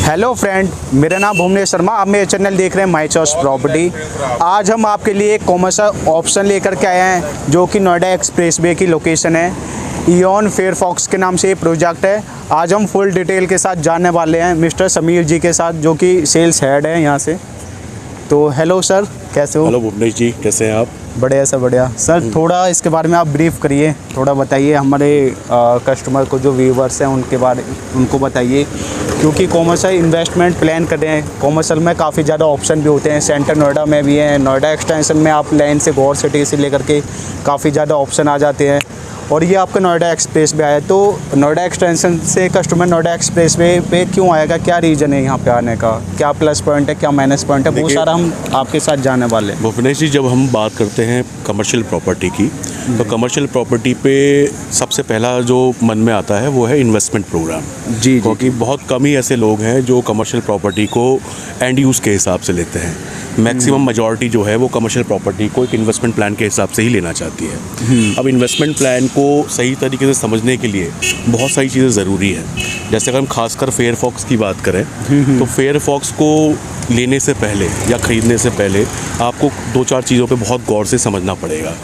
Hello friend, मेरा नाम भुवनेश शर्मा। आप मेरे चैनल देख रहे हैं माय चॉइस प्रॉपर्टी। आज हम आपके लिए एक कॉमर्शियल ऑप्शन लेकर के आए हैं जो कि नोएडा एक्सप्रेसवे की लोकेशन है। इयॉन फेयरफॉक्स के नाम से ये प्रोजेक्ट है। आज हम फुल डिटेल के साथ जानने वाले हैं मिस्टर समीर जी के साथ, जो कि सेल्स हेड हैं यहाँ से। तो हेलो सर, कैसे हो? हेलो भुवनेश जी, कैसे हैं आप? बढ़िया सर, बढ़िया सर। थोड़ा इसके बारे में आप ब्रीफ करिए, थोड़ा बताइए हमारे कस्टमर को, जो व्यूवर्स हैं उनको बताइए, क्योंकि कॉमर्शियल इन्वेस्टमेंट प्लान कर रहे हैं। कॉमर्शियल में काफ़ी ज़्यादा ऑप्शन भी होते हैं, सेंटर नोएडा में भी हैं, नोएडा एक्सटेंशन में आप लाइन से गौर सिटी से लेकर के काफ़ी ज़्यादा ऑप्शन आ जाते हैं। और ये आपका नोएडा एक्सप्रेस वे आया, तो नोएडा एक्सटेंशन से कस्टमर नोएडा एक्सप्रेस वे पे क्यों आएगा? क्या रीज़न है यहाँ पे आने का? क्या प्लस पॉइंट है, क्या माइनस पॉइंट है? वो सारा हम आपके साथ जानने वाले हैं। भुवनेश जी, जब हम बात करते हैं कमर्शियल प्रॉपर्टी की, तो कमर्शियल प्रॉपर्टी पे सबसे पहला जो मन में आता है वो है इन्वेस्टमेंट प्रोग्राम। जी, क्योंकि बहुत कम ही ऐसे लोग हैं जो कमर्शियल प्रॉपर्टी को एंड यूज़ के हिसाब से लेते हैं। मैक्सिमम मेजॉरिटी जो है वो कमर्शियल प्रॉपर्टी को एक इन्वेस्टमेंट प्लान के हिसाब से ही लेना चाहती है। अब इन्वेस्टमेंट प्लान को सही तरीके से समझने के लिए बहुत सारी चीज़ें ज़रूरी है। जैसे अगर हम खासकर फेयरफॉक्स की बात करें, तो फेयरफॉक्स को लेने से पहले या ख़रीदने से पहले आपको 2-4 चीज़ों पे बहुत गौर से समझना पड़ेगा।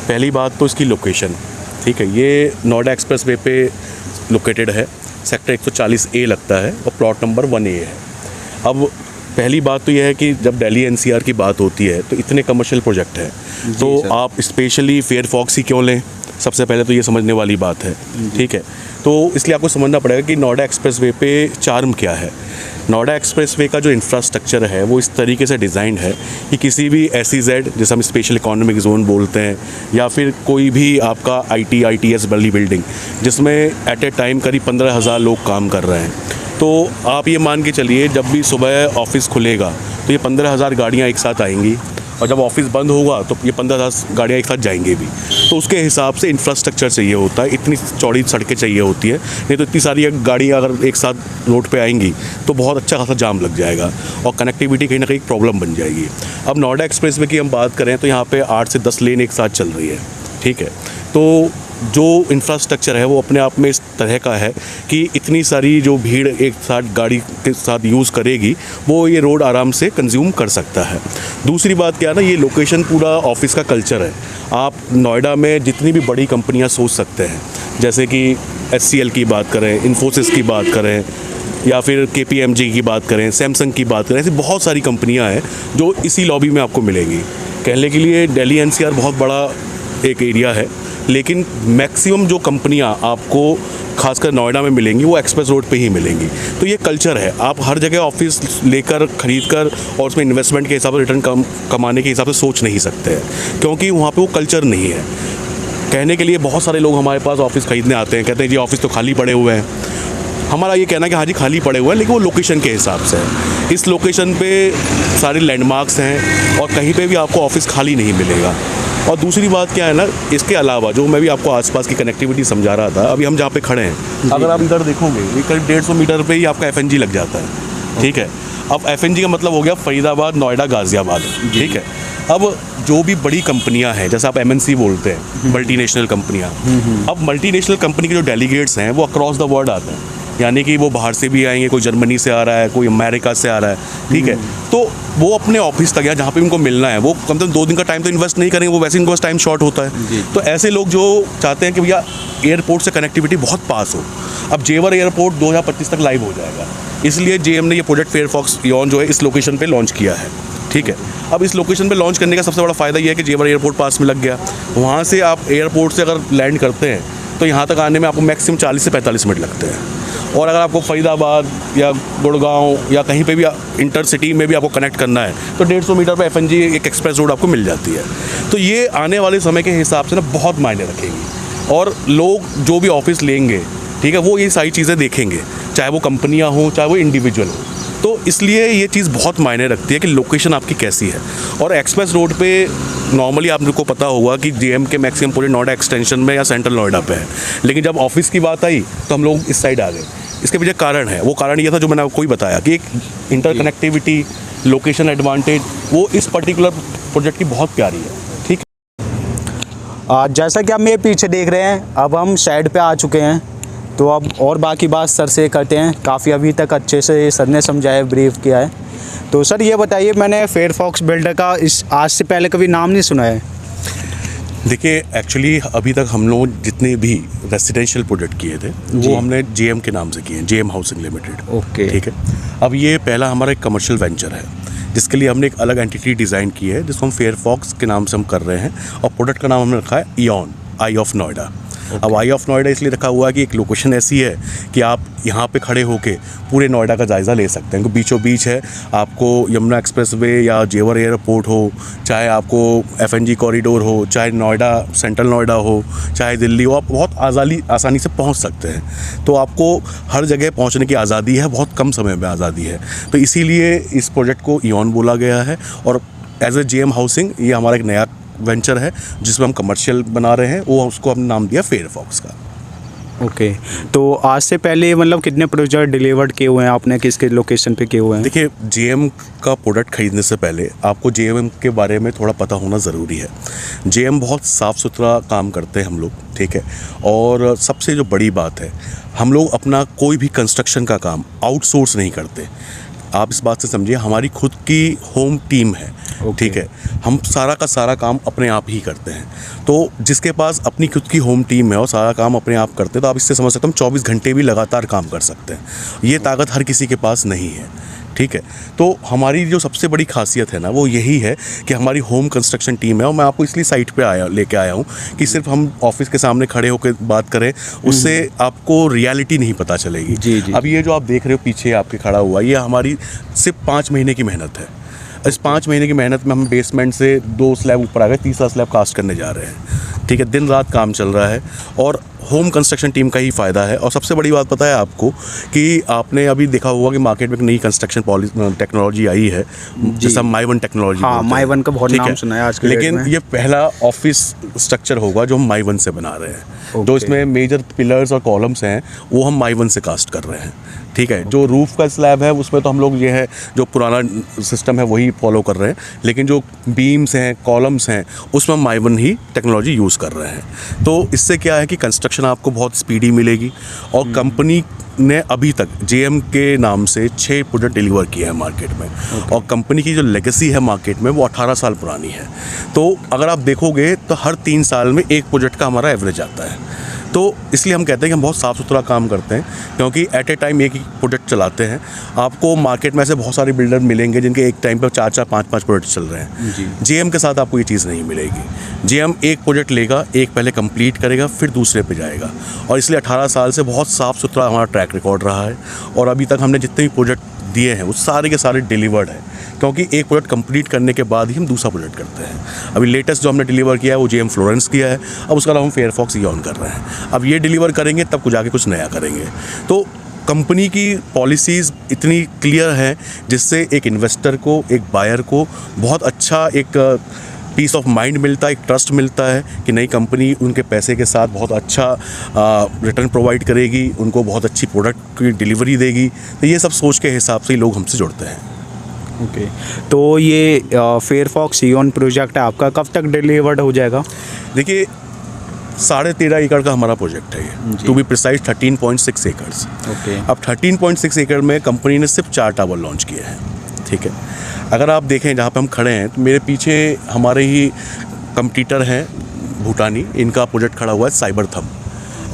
पहली बात तो इसकी लोकेशन, ठीक है। ये नोएडा एक्सप्रेस वे पे लोकेटेड है, सेक्टर 140A लगता है और प्लॉट नंबर 1A है। अब पहली बात तो यह है कि जब दिल्ली एनसीआर की बात होती है तो इतने कमर्शियल प्रोजेक्ट हैं, तो आप स्पेशली फेयरफॉक्स ही क्यों लें? सबसे पहले तो ये समझने वाली बात है, ठीक है। तो इसलिए आपको समझना पड़ेगा कि नोएडा एक्सप्रेसवे पे चार्म क्या है। नोएडा एक्सप्रेसवे का जो इंफ्रास्ट्रक्चर है वो इस तरीके से डिज़ाइंड है कि किसी भी SEZ, जैसे हम स्पेशल इकोनॉमिक जोन बोलते हैं, या फिर कोई भी आपका ITS बड़ी बिल्डिंग जिसमें एट ए टाइम करीब 15,000 लोग काम कर रहे हैं, तो आप ये मान के चलिए जब भी सुबह ऑफिस खुलेगा तो ये 15,000 गाड़ियाँ एक साथ आएंगी, और जब ऑफिस बंद होगा तो ये 15,000 गाड़ियाँ एक साथ जाएंगे भी। तो उसके हिसाब से इंफ्रास्ट्रक्चर चाहिए होता है, इतनी चौड़ी सड़कें चाहिए होती है, नहीं तो इतनी सारी गाड़ियाँ अगर एक साथ रोड पे आएंगी तो बहुत अच्छा खासा जाम लग जाएगा और कनेक्टिविटी कहीं ना कहीं प्रॉब्लम बन जाएगी। अब नोएडा एक्सप्रेसवे की हम बात करें तो यहाँ पे 8 से 10 लेन एक साथ चल रही है, ठीक है। तो जो इंफ्रास्ट्रक्चर है वो अपने आप में इस तरह का है कि इतनी सारी जो भीड़ एक साथ गाड़ी के साथ यूज़ करेगी वो ये रोड आराम से कंज्यूम कर सकता है। दूसरी बात क्या है ना, ये लोकेशन पूरा ऑफिस का कल्चर है। आप नोएडा में जितनी भी बड़ी कंपनियां सोच सकते हैं, जैसे कि HCL की बात करें, इन्फोसिस की बात करें, या फिर KPMG की बात करें, सैमसंग की बात करें, ऐसी बहुत सारी कंपनियाँ हैं जो इसी लॉबी में आपको मिलेंगी। कहने के लिए दिल्ली NCR बहुत बड़ा एक एरिया है, लेकिन मैक्सिमम जो कंपनियां आपको खासकर नोएडा में मिलेंगी वो एक्सप्रेस रोड पे ही मिलेंगी। तो ये कल्चर है, आप हर जगह ऑफिस लेकर खरीद कर और उसमें इन्वेस्टमेंट के हिसाब से रिटर्न कमाने के हिसाब से सोच नहीं सकते हैं, क्योंकि वहाँ पे वो कल्चर नहीं है। कहने के लिए बहुत सारे लोग हमारे पास ऑफिस खरीदने आते हैं, कहते हैं जी ऑफिस तो खाली पड़े हुए हैं। हमारा ये कहना है कि हाँ जी खाली पड़े हुए हैं, लेकिन वो लोकेशन के हिसाब से है। इस लोकेशन पे सारे लैंडमार्क्स हैं और कहीं पे भी आपको ऑफिस खाली नहीं मिलेगा। और दूसरी बात क्या है ना, इसके अलावा जो मैं भी आपको आसपास की कनेक्टिविटी समझा रहा था, अभी हम जहाँ पे खड़े हैं, अगर आप इधर देखोगे ये करीब 150 मीटर पे ही आपका FNG लग जाता है, ठीक है। अब FNG का मतलब हो गया फरीदाबाद, नोएडा, गाजियाबाद, ठीक है। अब जो भी बड़ी कंपनियां हैं, जैसे आप MNC बोलते हैं, मल्टीनेशनल कंपनियां, अब मल्टीनेशनल कंपनी के जो डेलीगेट्स हैं वो अक्रॉस द वर्ल्ड आते हैं, यानी कि वो बाहर से भी आएंगे, कोई जर्मनी से आ रहा है, कोई अमेरिका से आ रहा है, ठीक है। तो वो अपने ऑफिस तक या जहाँ पे उनको मिलना है वो कम से कम 2 दिन का टाइम तो इन्वेस्ट नहीं करेंगे, वो वैसे इनको टाइम शॉर्ट होता है। तो ऐसे लोग जो चाहते हैं कि भैया एयरपोर्ट से कनेक्टिविटी बहुत पास हो, अब जेवर एयरपोर्ट 2025 तक लाइव हो जाएगा, इसलिए JM ने ये प्रोजेक्ट फेयरफॉक्स इयॉन जो है इस लोकेशन पर लॉन्च किया है, ठीक है। अब इस लोकेशन पे लॉन्च करने का सबसे बड़ा फ़ायदा ये है कि जेवर एयरपोर्ट पास में लग गया। वहाँ से आप एयरपोर्ट से अगर लैंड करते हैं तो यहाँ तक आने में आपको मैक्सिमम 40 से 45 मिनट लगते हैं। और अगर आपको फरीदाबाद या गुड़गांव या कहीं पे भी इंटरसिटी में भी आपको कनेक्ट करना है तो 150 मीटर पे FNG एक एक्सप्रेस रोड आपको मिल जाती है। तो ये आने वाले समय के हिसाब से ना बहुत मायने रखेंगी, और लोग जो भी ऑफिस लेंगे, ठीक है, वो ये सारी चीज़ें देखेंगे, चाहे वो कंपनियाँ हों चाहे वो इंडिविजुअल हो। तो इसलिए ये चीज़ बहुत मायने रखती है कि लोकेशन आपकी कैसी है। और एक्सप्रेस रोड पे नॉर्मली आपको पता होगा कि JM के मैक्सिमम पूरे नोएडा एक्सटेंशन में या सेंट्रल नोएडा पे है, लेकिन जब ऑफिस की बात आई तो हम लोग इस साइड आ गए। इसके पीछे कारण है, वो कारण ये था जो मैंने आपको ही बताया कि एक इंटरकनेक्टिविटी, लोकेशन एडवांटेज, वो इस पर्टिकुलर प्रोजेक्ट की बहुत प्यारी है, ठीक है। जैसा कि आप मेरे पीछे देख रहे हैं, अब हम साइड पे आ चुके हैं। तो अब और बाकी बात सर से करते हैं। काफ़ी अभी तक अच्छे से सर ने समझाया, ब्रीफ किया है। तो सर ये बताइए, मैंने फेयरफॉक्स बिल्डर का आज से पहले कभी नाम नहीं सुना है। देखिए, एक्चुअली अभी तक हम लोग जितने भी रेसिडेंशियल प्रोजेक्ट किए थे वो हमने जेएम के नाम से किए हैं, जेएम हाउसिंग लिमिटेड। ओके, ठीक है। अब ये पहला हमारा एक कमर्शियल वेंचर है जिसके लिए हमने एक अलग एंटिटी डिज़ाइन की है जिसको हम फेयरफॉक्स के नाम से हम कर रहे हैं, और प्रोडक्ट का नाम हमने रखा है इयॉन, आई ऑफ नोएडा। अब आई ऑफ नोएडा इसलिए रखा हुआ है कि एक लोकेशन ऐसी है कि आप यहाँ पे खड़े होके पूरे नोएडा का जायज़ा ले सकते हैं, क्योंकि बीचों बीच है। आपको यमुना एक्सप्रेसवे या जेवर एयरपोर्ट हो, चाहे आपको एफएनजी कॉरिडोर हो, चाहे नोएडा सेंट्रल नोएडा हो, चाहे दिल्ली हो, आप बहुत आसानी से पहुँच सकते हैं। तो आपको हर जगह पहुँचने की आज़ादी है, बहुत कम समय में आज़ादी है। तो इसीलिए इस प्रोजेक्ट को इयॉन बोला गया है, और एज ए जेएम हाउसिंग ये हमारा एक नया वेंचर है जिसमें हम कमर्शियल बना रहे हैं, वो उसको हमने नाम दिया फेयरफॉक्स का। ओके। तो आज से पहले मतलब कितने प्रोजेक्ट डिलीवर्ड किए हुए हैं आपने, किसके लोकेशन पे किए हुए हैं? देखिए, जेएम का प्रोडक्ट खरीदने से पहले आपको जेएम के बारे में थोड़ा पता होना ज़रूरी है। जेएम बहुत साफ़ सुथरा काम करते हैं हम लोग, ठीक है। और सबसे जो बड़ी बात है, हम लोग अपना कोई भी कंस्ट्रक्शन का काम आउटसोर्स नहीं करते। आप इस बात से समझिए, हमारी खुद की होम टीम है, ठीक है। हम सारा का सारा काम अपने आप ही करते हैं। तो जिसके पास अपनी खुद की होम टीम है और सारा काम अपने आप करते हैं, तो आप इससे समझ सकते हैं हम 24 घंटे भी लगातार काम कर सकते हैं। ये ताकत हर किसी के पास नहीं है, ठीक है। तो हमारी जो सबसे बड़ी खासियत है ना, वो यही है कि हमारी होम कंस्ट्रक्शन टीम है। और मैं आपको इसलिए साइट पे लेके आया हूँ कि सिर्फ हम ऑफिस के सामने खड़े होकर बात करें, उससे आपको रियलिटी नहीं पता चलेगी। जी, जी। अब ये जो आप देख रहे हो पीछे आपके खड़ा हुआ, ये हमारी सिर्फ 5 महीने की मेहनत है। इस 5 महीने की मेहनत में हम बेसमेंट से 2 स्लैब ऊपर आ गए, तीसरा स्लैब कास्ट करने जा रहे हैं, ठीक है। दिन रात काम चल रहा है, और होम कंस्ट्रक्शन टीम का ही फ़ायदा है। और सबसे बड़ी बात पता है आपको कि आपने अभी देखा होगा कि मार्केट में एक नई कंस्ट्रक्शन टेक्नोलॉजी आई है, जैसा माई-वन टेक्नोलॉजी। हाँ, माई-वन का बहुत नाम सुना है आज के डेट में। लेकिन ये पहला ऑफिस स्ट्रक्चर होगा जो हम माई-वन से बना रहे हैं। जो इसमें मेजर पिलर्स और कॉलम्स हैं वो हम माई-वन से कास्ट कर रहे हैं, ठीक है। जो रूफ का स्लैब है उसमें तो हम लोग ये है जो पुराना सिस्टम है वही फॉलो कर रहे हैं, लेकिन जो बीम्स हैं, कॉलम्स हैं, उसमें हम माई-वन ही टेक्नोलॉजी यूज़ कर रहे हैं। तो इससे क्या है कि कंस्ट्रक्शन आपको बहुत स्पीडी मिलेगी। और कंपनी ने अभी तक जेएम के नाम से 6 प्रोजेक्ट डिलीवर किए हैं मार्केट में। और कंपनी की जो लेगेसी है मार्केट में वो 18 साल पुरानी है। तो अगर आप देखोगे तो हर 3 साल में एक प्रोजेक्ट का हमारा एवरेज आता है। तो इसलिए हम कहते हैं कि हम बहुत साफ़ सुथरा काम करते हैं, क्योंकि एट ए टाइम एक ही प्रोजेक्ट चलाते हैं। आपको मार्केट में ऐसे बहुत सारे बिल्डर मिलेंगे जिनके एक टाइम पर 4-4, 5-5 प्रोजेक्ट चल रहे हैं। जेएम के साथ आपको ये चीज़ नहीं मिलेगी। जेएम एक प्रोजेक्ट लेगा, एक पहले कंप्लीट करेगा, फिर दूसरे पे जाएगा। और इसलिए 18 साल से बहुत साफ़ सुथरा हमारा ट्रैक रिकॉर्ड रहा है। और अभी तक हमने जितने भी प्रोजेक्ट दिए हैं वो सारे के सारे डिलीवर्ड हैं, क्योंकि एक प्रोजेक्ट कंप्लीट करने के बाद ही हम दूसरा प्रोजेक्ट करते हैं। अभी लेटेस्ट जो हमने डिलीवर किया है वो जेएम फ्लोरेंस किया है, अब उसका नाम हम फेयरफॉक्स इयॉन कर रहे हैं। अब ये डिलीवर करेंगे तब कुछ आगे कुछ नया करेंगे। तो कंपनी की पॉलिसीज़ इतनी क्लियर हैं जिससे एक इन्वेस्टर को, एक बायर को बहुत अच्छा एक पीस ऑफ माइंड मिलता है, एक ट्रस्ट मिलता है कि नई कंपनी उनके पैसे के साथ बहुत अच्छा रिटर्न प्रोवाइड करेगी, उनको बहुत अच्छी प्रोडक्ट की डिलीवरी देगी। तो ये सब सोच के हिसाब से ही लोग हमसे जुड़ते हैं। ओके। तो ये फेयरफॉक्स इयॉन प्रोजेक्ट है आपका, कब तक डिलीवर्ड हो जाएगा? देखिए, 13.5 एकड़ का हमारा प्रोजेक्ट है ये, to be precise 13.6 acres. Okay. अब 13.6 एकड़ में कंपनी ने सिर्फ 4 टावर लॉन्च किए हैं, ठीक है। अगर आप देखें जहाँ पे हम खड़े हैं तो मेरे पीछे हमारे ही कंपटीटर हैं भूटानी, इनका प्रोजेक्ट खड़ा हुआ है साइबर थम।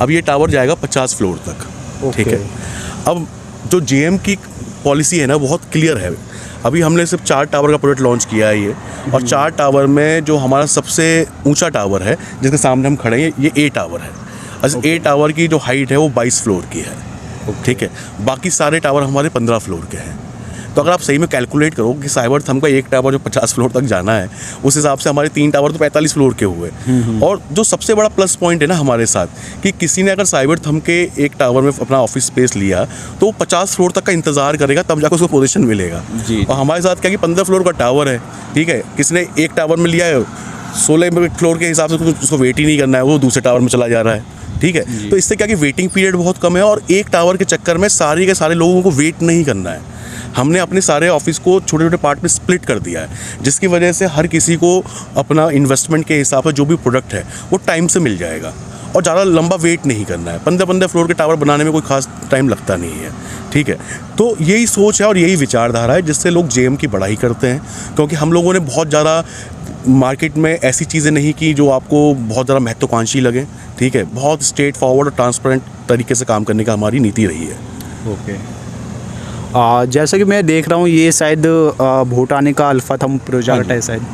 अब ये टावर जाएगा 50 फ्लोर तक, ठीक है। अब जो जेएम की पॉलिसी है ना बहुत क्लियर है। अभी हमने सिर्फ 4 टावर का प्रोजेक्ट लॉन्च किया है ये, और 4 टावर में जो हमारा सबसे ऊंचा टावर है जिसके सामने हम खड़े हैं ये ए टावर है। अच्छा, ए टावर की जो हाइट है वो 22 फ्लोर की है, ठीक है। बाकी सारे टावर हमारे 15 फ्लोर के हैं। तो अगर आप सही में कैलकुलेट करो कि साइबर थम का एक टावर जो 50 फ्लोर तक जाना है, उस हिसाब से हमारे 3 टावर तो 45 फ्लोर के हुए। और जो सबसे बड़ा प्लस पॉइंट है ना हमारे साथ, कि किसी ने अगर साइबर थम के एक टावर में अपना ऑफिस स्पेस लिया तो 50 फ्लोर तक का इंतजार करेगा, तब जाकर उसको पोजीशन मिलेगा। और हमारे साथ क्या कि 15 फ्लोर का टावर है, ठीक है। किसी ने एक टावर में लिया है 16 फ्लोर के हिसाब से, उसको वेट ही नहीं करना है, वो दूसरे टावर में चला जा रहा है, ठीक है। तो इससे क्या कि वेटिंग पीरियड बहुत कम है, और एक टावर के चक्कर में सारे के सारे लोगों को वेट नहीं करना है। हमने अपने सारे ऑफिस को छोटे छोटे पार्ट में स्प्लिट कर दिया है, जिसकी वजह से हर किसी को अपना इन्वेस्टमेंट के हिसाब से जो भी प्रोडक्ट है वो टाइम से मिल जाएगा। और ज़्यादा लंबा वेट नहीं करना है। 15 फ्लोर के टावर बनाने में कोई खास टाइम लगता नहीं है, ठीक है। तो यही सोच है और यही विचारधारा है जिससे लोग जेएम की बढ़ाई करते हैं, क्योंकि हम लोगों ने बहुत ज़्यादा मार्केट में ऐसी चीज़ें नहीं की जो आपको बहुत ज़्यादा महत्वाकांक्षी लगे, ठीक है। बहुत स्ट्रेट फॉरवर्ड और ट्रांसपेरेंट तरीके से काम करने का हमारी नीति रही है। ओके। जैसा कि मैं देख रहा हूँ ये शायद भूटान का अल्फा थंब प्रोजेक्ट है शायद।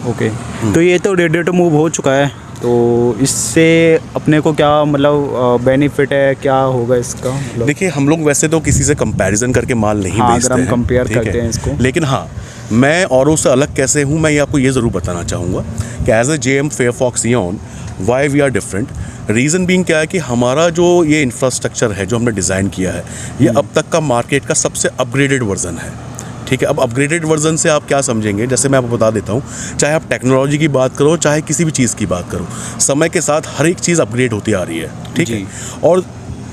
ओके। तो ये तो रेडी टू मूव हो चुका है, तो इससे अपने को क्या मतलब बेनिफिट है, क्या होगा इसका मतलब? देखिए, हम लोग वैसे तो किसी से कंपैरिजन करके माल नहीं हाँ, बेचते अगर हम हैं, कंपेयर ठीक करते है? हैं इसको, लेकिन हाँ, मैं औरों से अलग कैसे हूँ, मैं ये आपको ये ज़रूर बताना चाहूँगा कि as a JM Fairfox aeon why we are different. Reason being क्या है कि हमारा जो ये इंफ्रास्ट्रक्चर है जो हमने डिज़ाइन किया है, ये अब तक का मार्केट का सबसे अपग्रेडेड वर्जन है, ठीक है। अब अपग्रेडेड वर्जन से आप क्या समझेंगे, जैसे मैं आपको बता देता हूँ, चाहे आप टेक्नोलॉजी की बात करो, चाहे किसी भी चीज़ की बात करो, समय के साथ हर एक चीज़ अपग्रेड होती आ रही है, ठीक है। और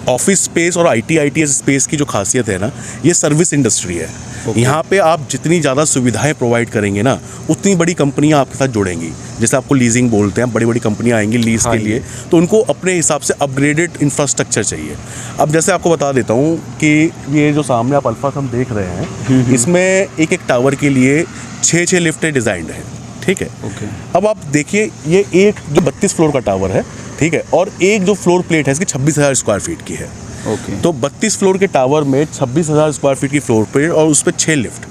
ऑफिस स्पेस और ITS स्पेस की जो खासियत है ना, ये सर्विस इंडस्ट्री है। यहाँ पे आप जितनी ज़्यादा सुविधाएं प्रोवाइड करेंगे ना, उतनी बड़ी कंपनियाँ आपके साथ जुड़ेंगी। जैसे आपको लीजिंग बोलते हैं, बड़ी बड़ी कंपनियाँ आएंगी लीज के लिए, तो उनको अपने हिसाब से अपग्रेडेड इंफ्रास्ट्रक्चर चाहिए। अब जैसे आपको बता देता हूँ कि ये जो सामने आप अल्फा थंब देख रहे हैं, इसमें एक टावर के लिए 6 लिफ्टें डिज़ाइंड हैं, ठीक है। अब आप देखिए, ये एक जो 32 फ्लोर का टावर है, ठीक है, और एक जो फ्लोर प्लेट है इसकी 26,000 स्क्वायर फीट की है। तो 32 फ्लोर के टावर में 26,000 स्क्वायर फीट की फ्लोर प्लेट और उस पर 6 लिफ्ट।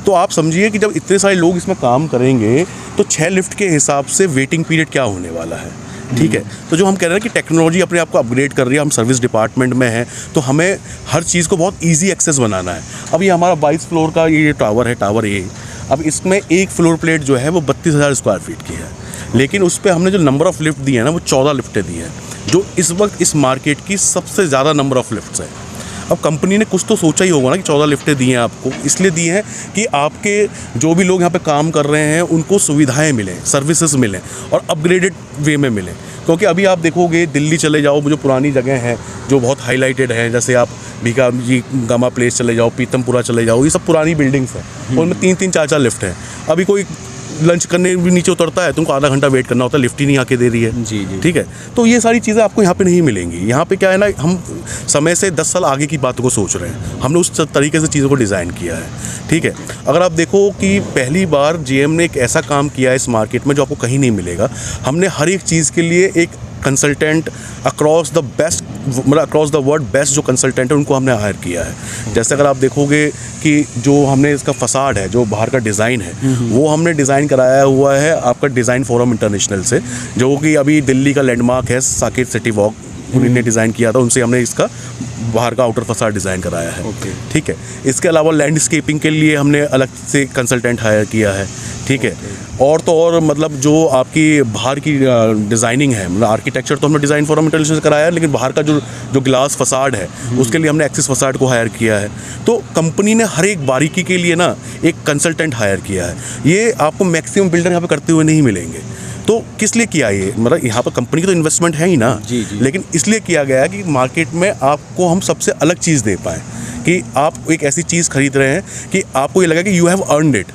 तो आप समझिए कि जब इतने सारे लोग इसमें काम करेंगे तो 6 लिफ्ट के हिसाब से वेटिंग पीरियड क्या होने वाला है, ठीक है। तो जो हम कह रहे हैं कि टेक्नोलॉजी अपने आप को अपग्रेड कर रही है, हम सर्विस डिपार्टमेंट में हैं, तो हमें हर चीज़ को बहुत ईजी एक्सेस बनाना है। अब ये हमारा 22 फ्लोर का ये टावर है, टावर ए। अब इसमें एक फ्लोर प्लेट जो है वो 32,000 स्क्वायर फीट की है, लेकिन उस पर हमने जो नंबर ऑफ़ लिफ्ट दी है ना, वो 14 लिफ्टें दी हैं, जो इस वक्त इस मार्केट की सबसे ज़्यादा नंबर ऑफ़ लिफ्ट्स है। अब कंपनी ने कुछ तो सोचा ही होगा ना कि 14 लिफ्टें दी हैं आपको, इसलिए दी हैं कि आपके जो भी लोग यहाँ पे काम कर रहे हैं उनको सुविधाएं मिलें, सर्विसेज मिलें और अपग्रेडेड वे में मिलें। क्योंकि अभी आप देखोगे, दिल्ली चले जाओ, जो पुरानी जगह हैं जो बहुत हाईलाइटेड हैं, जैसे आप भीखा जी गमा प्लेस चले जाओ, पीतमपुरा चले जाओ, ये सब पुरानी बिल्डिंग्स हैं, उनमें 3-3, 4-4 लिफ्ट हैं। अभी कोई लंच करने भी नीचे उतरता है, तुमको आधा घंटा वेट करना होता है, लिफ्ट ही नहीं आके दे रही है, जी। ठीक है। तो ये सारी चीज़ें आपको यहाँ पे नहीं मिलेंगी। यहाँ पे क्या है ना, हम समय से 10 साल आगे की बातों को सोच रहे हैं, हमने उस तरीके से चीज़ों को डिज़ाइन किया है, ठीक है। अगर आप देखो कि पहली बार जेएम ने एक ऐसा काम किया है इस मार्केट में जो आपको कहीं नहीं मिलेगा। हमने हर एक चीज़ के लिए एक कंसल्टेंट अक्रॉस द बेस्ट, मतलब अक्रॉस द वर्ल्ड बेस्ट जो कंसल्टेंट है उनको हमने हायर किया है। जैसे अगर आप देखोगे कि जो हमने इसका फसाड है, जो बाहर का डिज़ाइन है, वो हमने डिज़ाइन कराया हुआ है आपका डिज़ाइन फोरम इंटरनेशनल से, जो कि अभी दिल्ली का लैंडमार्क है, साकेत सिटी वॉक, उन्होंने डिज़ाइन किया था, उनसे हमने इसका बाहर का आउटर फसाड डिज़ाइन कराया है, ठीक है। इसके अलावा लैंडस्केपिंग के लिए हमने अलग से कंसल्टेंट हायर किया है, ठीक है। और तो और मतलब जो आपकी बाहर की डिज़ाइनिंग है, मतलब आर्किटेक्चर तो हमने डिज़ाइन फोरम इंटरनेशनल से कराया है, लेकिन बाहर का जो ग्लास फसाड है उसके लिए हमने एक्सिस फसाड को हायर किया है। तो कंपनी ने हर एक बारीकी के लिए ना एक कंसल्टेंट हायर किया है। ये आपको मैक्सिमम बिल्डर यहाँ पे करते हुए नहीं मिलेंगे। तो किस लिए किया ये, मतलब यहाँ पर कंपनी की तो इन्वेस्टमेंट है ही ना, जी। लेकिन इसलिए किया गया कि मार्केट में आपको हम सबसे अलग चीज़ दे पाएँ, कि आप एक ऐसी चीज़ खरीद रहे हैं कि आपको ये लगा कि you have earned it,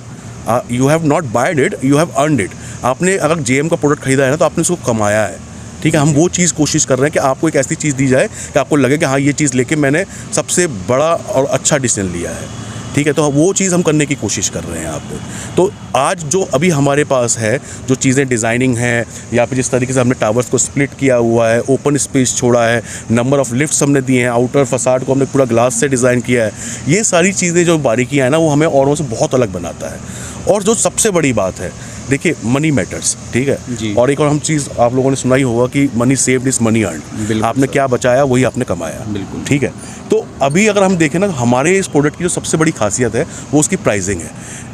you have not buyed it, you have earned it. आपने अगर जेएम का प्रोडक्ट खरीदा है ना, तो आपने उसको कमाया है, ठीक है। हम वो चीज़ कोशिश कर रहे हैं कि आपको एक ऐसी चीज़ दी जाए कि आपको लगे कि हाँ, ये चीज़ लेके मैंने सबसे बड़ा और अच्छा डिसीजन लिया है, ठीक है। तो वो चीज़ हम करने की कोशिश कर रहे हैं आप पे। तो आज जो अभी हमारे पास है, जो चीज़ें डिज़ाइनिंग है, या फिर जिस तरीके से हमने टावर्स को स्प्लिट किया हुआ है, ओपन स्पेस छोड़ा है, नंबर ऑफ़ लिफ्ट्स हमने दिए हैं, आउटर फसाड को हमने पूरा ग्लास से डिज़ाइन किया है, ये सारी चीज़ें जो बारीकियाँ हैं ना, वो हमें औरों से बहुत अलग बनाता है। और जो सबसे बड़ी बात है, देखिए, मनी मैटर्स, ठीक है। और एक और हम चीज़ आप लोगों ने सुना ही होगा कि money saved is money earned. आपने क्या बचाया वही आपने कमाया, बिल्कुल, ठीक है। तो अभी अगर हम देखें ना, हमारे इस प्रोडक्ट की जो सबसे बड़ी खासियत है वो उसकी प्राइसिंग है।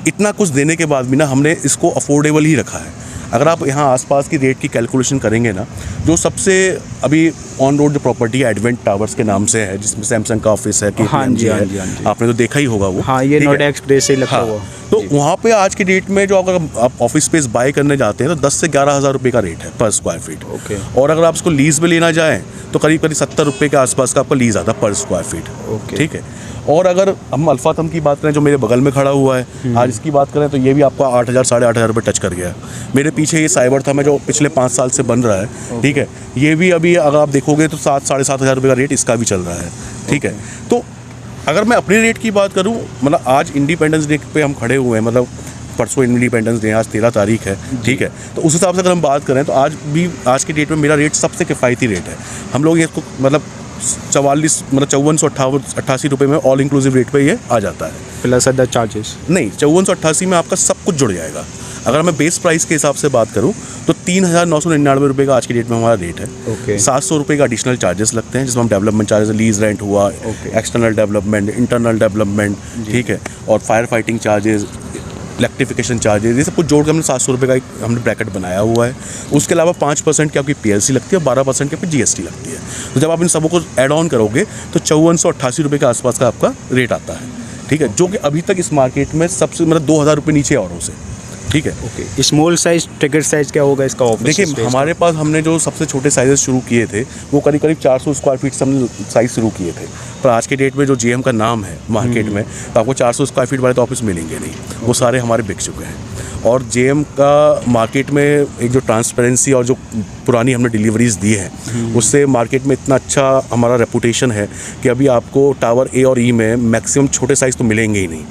इतना कुछ देने के बाद भी ना हमने इसको अफोर्डेबल ही रखा है। अगर आप यहाँ आसपास की रेट की कैलकुलेशन करेंगे ना, जो सबसे अभी ऑन रोड जो प्रॉपर्टी है एडवेंट टावर्स के नाम से है, जिसमें सैमसंग का ऑफिस है, KPMG है, आपने तो देखा ही होगा वो, हाँ, ये नोएडा एक्सप्रेस से लगा हुआ। तो वहाँ पे आज की डेट में जो अगर आप ऑफिस स्पेस बाय करने जाते हैं तो 10 से 11 हज़ार रुपये का रेट है पर स्क्वायर फीट। और अगर आप इसको लीज पे लेना जाएँ तो करीब करीब 70 रुपये के आसपास का आपका लीज आता है पर स्क्वायर फीट। ओके। ठीक है। और अगर हम अल्फातम की बात करें जो मेरे बगल में खड़ा हुआ है, आज इसकी बात करें तो ये भी आपका 8,000 साढ़े 8,000 रुपये टच कर गया है। मेरे पीछे ये साइबर था मैं जो पिछले 5 साल से बन रहा है। ठीक है। ये भी अभी अगर आप देखोगे तो 7 साढ़े 7,000 रुपये का रेट इसका भी चल रहा है। ठीक है। तो अगर मैं अपने रेट की बात करूँ, मतलब आज इंडिपेंडेंस डे पे हम खड़े हुए हैं, मतलब परसों इंडिपेंडेंस डे, आज 13 तारीख है। ठीक है। तो उस हिसाब से अगर हम बात करें तो आज की डेट में मेरा रेट सबसे किफ़ायती रेट है। हम लोग इसको मतलब 5488 रुपये में ऑल इंक्लूसिव रेट पे ये आ जाता है, प्लस अदर चार्जेस। नहीं, 5488 में आपका सब कुछ जुड़ जाएगा। अगर मैं बेस प्राइस के हिसाब से बात करूं तो 3,999 रुपये का आज की डेट में हमारा रेट है। ओके। 700 रुपये का एडिशनल चार्जेस लगते हैं जिसमें हम डेवलपमेंट चार्जेस, लीज रेंट हुआ, एक्सटर्नल डेवलपमेंट, इंटरनल डेवलपमेंट, ठीक है, और fire fighting charges, electrification charges, ये सब कुछ जोड़ के हमने 700 रुपये का एक हमने ब्रैकेट बनाया हुआ है। उसके अलावा 5% की आपकी PLC लगती है, 12% की आपकी GST लगती है। तो जब आप इन सबों को ऐड ऑन करोगे तो 5488 रुपये के आसपास का आपका रेट आता है। ठीक है। जो कि अभी तक इस मार्केट में सबसे मतलब 2,000 रुपये नीचे औरों से। ठीक है। Okay. Small size ticket size क्या होगा इसका ऑफिस? देखिए, हमारे पास हमने जो सबसे छोटे साइजेस शुरू किए थे वो करीब करीब 400 स्क्वायर फीट से हमने साइज शुरू किए थे, पर आज के डेट में जो GM का नाम है मार्केट में, तो आपको 400 स्क्वायर फीट वाले तो ऑफिस मिलेंगे नहीं, वो सारे हमारे बिक चुके हैं। और GM का मार्केट में एक जो ट्रांसपेरेंसी और जो पुरानी हमने डिलीवरीज दी हैं उससे मार्केट में इतना अच्छा हमारा रेपुटेशन है कि अभी आपको टावर A और E में मैक्सिमम छोटे साइज़ तो मिलेंगे ही नहीं।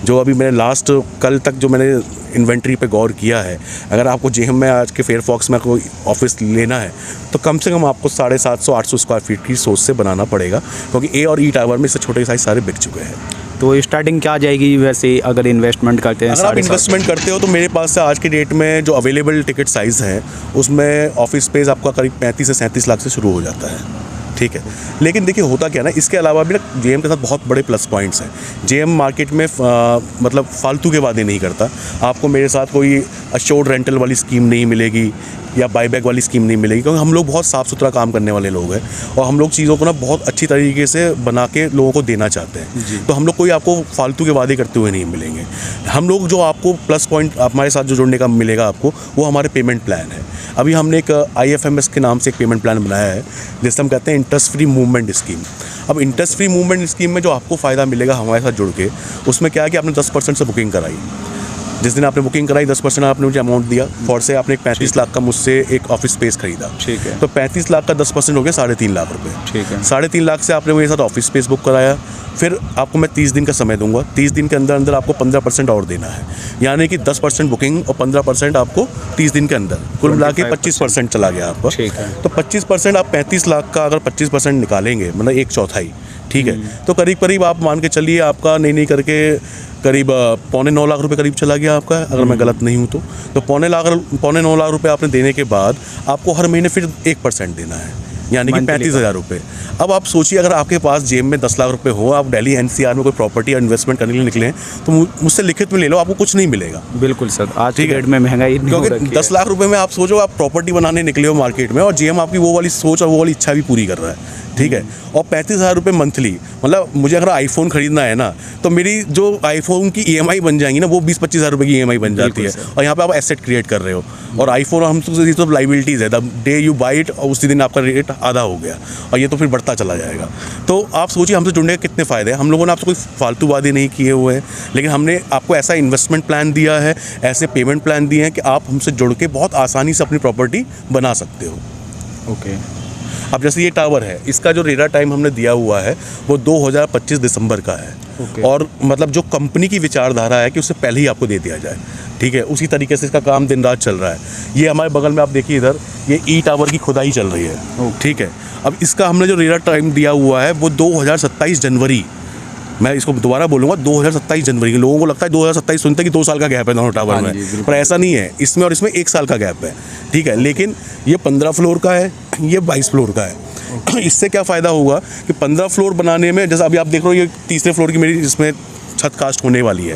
जो अभी मैंने लास्ट कल तक जो मैंने इन्वेंट्री पे गौर किया है, अगर आपको GM में आज के फेयरफॉक्स में कोई ऑफिस लेना है तो कम से कम आपको 750-800 स्क्वायर फीट की सोच से बनाना पड़ेगा, क्योंकि A और E टावर में इससे छोटे साइज़ सारे बिक चुके हैं। तो स्टार्टिंग क्या आ जाएगी वैसे अगर इन्वेस्टमेंट करते हैं? अगर आप इन्वेस्टमेंट करते हो तो मेरे पास से आज की डेट में जो अवेलेबल टिकट साइज़ है उसमें ऑफिस स्पेस आपका करीब 35 से 37 लाख से शुरू हो जाता है। ठीक है। लेकिन देखिए होता क्या ना, इसके अलावा भी ना GM के साथ बहुत बड़े प्लस पॉइंट्स हैं। GM मार्केट में मतलब फालतू के वादे नहीं करता। आपको मेरे साथ कोई अश्योर्ड रेंटल वाली स्कीम नहीं मिलेगी या बाईबैक वाली स्कीम नहीं मिलेगी, क्योंकि हम लोग बहुत साफ़ सुथरा काम करने वाले लोग हैं और हम लोग चीज़ों को ना बहुत अच्छी तरीके से बना के लोगों को देना चाहते हैं। तो हम लोग कोई आपको फालतू के वादे करते हुए नहीं मिलेंगे। हम लोग जो आपको प्लस पॉइंट हमारे साथ जो जुड़ने का मिलेगा आपको, वो हमारे पेमेंट प्लान है। अभी हमने एक IFMS के नाम से एक पेमेंट प्लान बनाया है जिससे हम कहते हैं इंटरेस्ट फ्री मूवमेंट स्कीम। अब इंटरेस्ट फ्री मूवमेंट स्कीम में जो आपको फ़ायदा मिलेगा हमारे साथ जुड़ के, उसमें क्या है कि आपने 10% से बुकिंग कराई, जिस दिन आपने बुकिंग कराई 10% आपने मुझे अमाउंट दिया, फॉर से आपने 35 लाख का मुझसे एक ऑफिस स्पेस खरीदा। ठीक है। तो 35 लाख का 10% हो गया 3.5 लाख रुपए। ठीक है। 3.5 लाख से आपने मेरे साथ ऑफिस स्पेस बुक कराया, फिर आपको मैं 30 दिन का समय दूंगा, 30 दिन के अंदर अंदर आपको 15% और देना है, यानी कि 10% बुकिंग और 15% आपको 30 दिन के अंदर, कुल मिला के 25% चला गया आपका। ठीक है। तो 25% आप 35 लाख का अगर 25% निकालेंगे, मतलब 1/4, ठीक है, तो करीब करीब आप मान के चलिए आपका नहीं करके करीब 8.25 लाख रुपए करीब चला गया आपका, अगर मैं गलत नहीं हूँ तो 8.25 लाख रुपए आपने देने के बाद आपको हर महीने फिर 1% देना है, यानी कि 35,000 रुपये। अब आप सोचिए अगर आपके पास जेब में 10 लाख रुपए हो, आप दिल्ली NCR में कोई प्रॉपर्टी या इन्वेस्टमेंट करने के लिए निकले तो मुझसे लिखित में ले लो, आपको कुछ नहीं मिलेगा। बिल्कुल सर, आज की डेट में महंगाई क्योंकि 10 लाख रुपए में आप सोचो आप प्रॉपर्टी बनाने निकले हो मार्केट में और GM आपकी वो वाली सोच और वो वाली इच्छा भी पूरी कर रहा है, ठीक है। और 35,000 रुपये मंथली, मतलब मुझे अगर आईफोन खरीदना है ना तो मेरी जो आईफोन की EMI बन जाएंगी ना वो 20-25 हज़ार रुपये की EMI बन जाती है। और यहाँ पे आप एसेट क्रिएट कर रहे हो और आईफोन हम तो ये तो लाइबिलिटीज़ है, the day you by it और उसी दिन आपका रेट आधा हो गया और ये तो फिर बढ़ता चला जाएगा। तो आप सोचिए हमसे जुड़ने के कितने फ़ायदे हैं। हम लोगों ने आपसे कोई फालतू वादे नहीं किए हुए हैं, लेकिन हमने आपको ऐसा इन्वेस्टमेंट प्लान दिया है, ऐसे पेमेंट प्लान दिए हैं कि आप हमसे जुड़ के बहुत आसानी से अपनी प्रॉपर्टी बना सकते हो। ओके। अब जैसे ये टावर है, इसका जो रेरा टाइम हमने दिया हुआ है वो 2025 दिसंबर का है। और मतलब जो कंपनी की विचारधारा है कि उससे पहले ही आपको दे दिया जाए, ठीक है, उसी तरीके से इसका काम दिन रात चल रहा है। ये हमारे बगल में आप देखिए इधर ये ई टावर की खुदाई चल रही है, ठीक है। अब इसका हमने जो रेरा टाइम दिया हुआ है वो 2027 जनवरी, मैं इसको दोबारा बोलूँगा 2027 जनवरी। लोगों को लगता है 2027 सुनते कि 2 साल का गैप है दोनों टावर में, पर ऐसा नहीं है, इसमें और इसमें 1 साल का गैप है, ठीक है। लेकिन ये 15 फ्लोर का है, ये 22 फ्लोर का है। इससे क्या फ़ायदा होगा कि 15 फ्लोर बनाने में, जैसे अभी आप देख रहे हो ये तीसरे फ्लोर की मेरी इसमें छत कास्ट होने वाली है,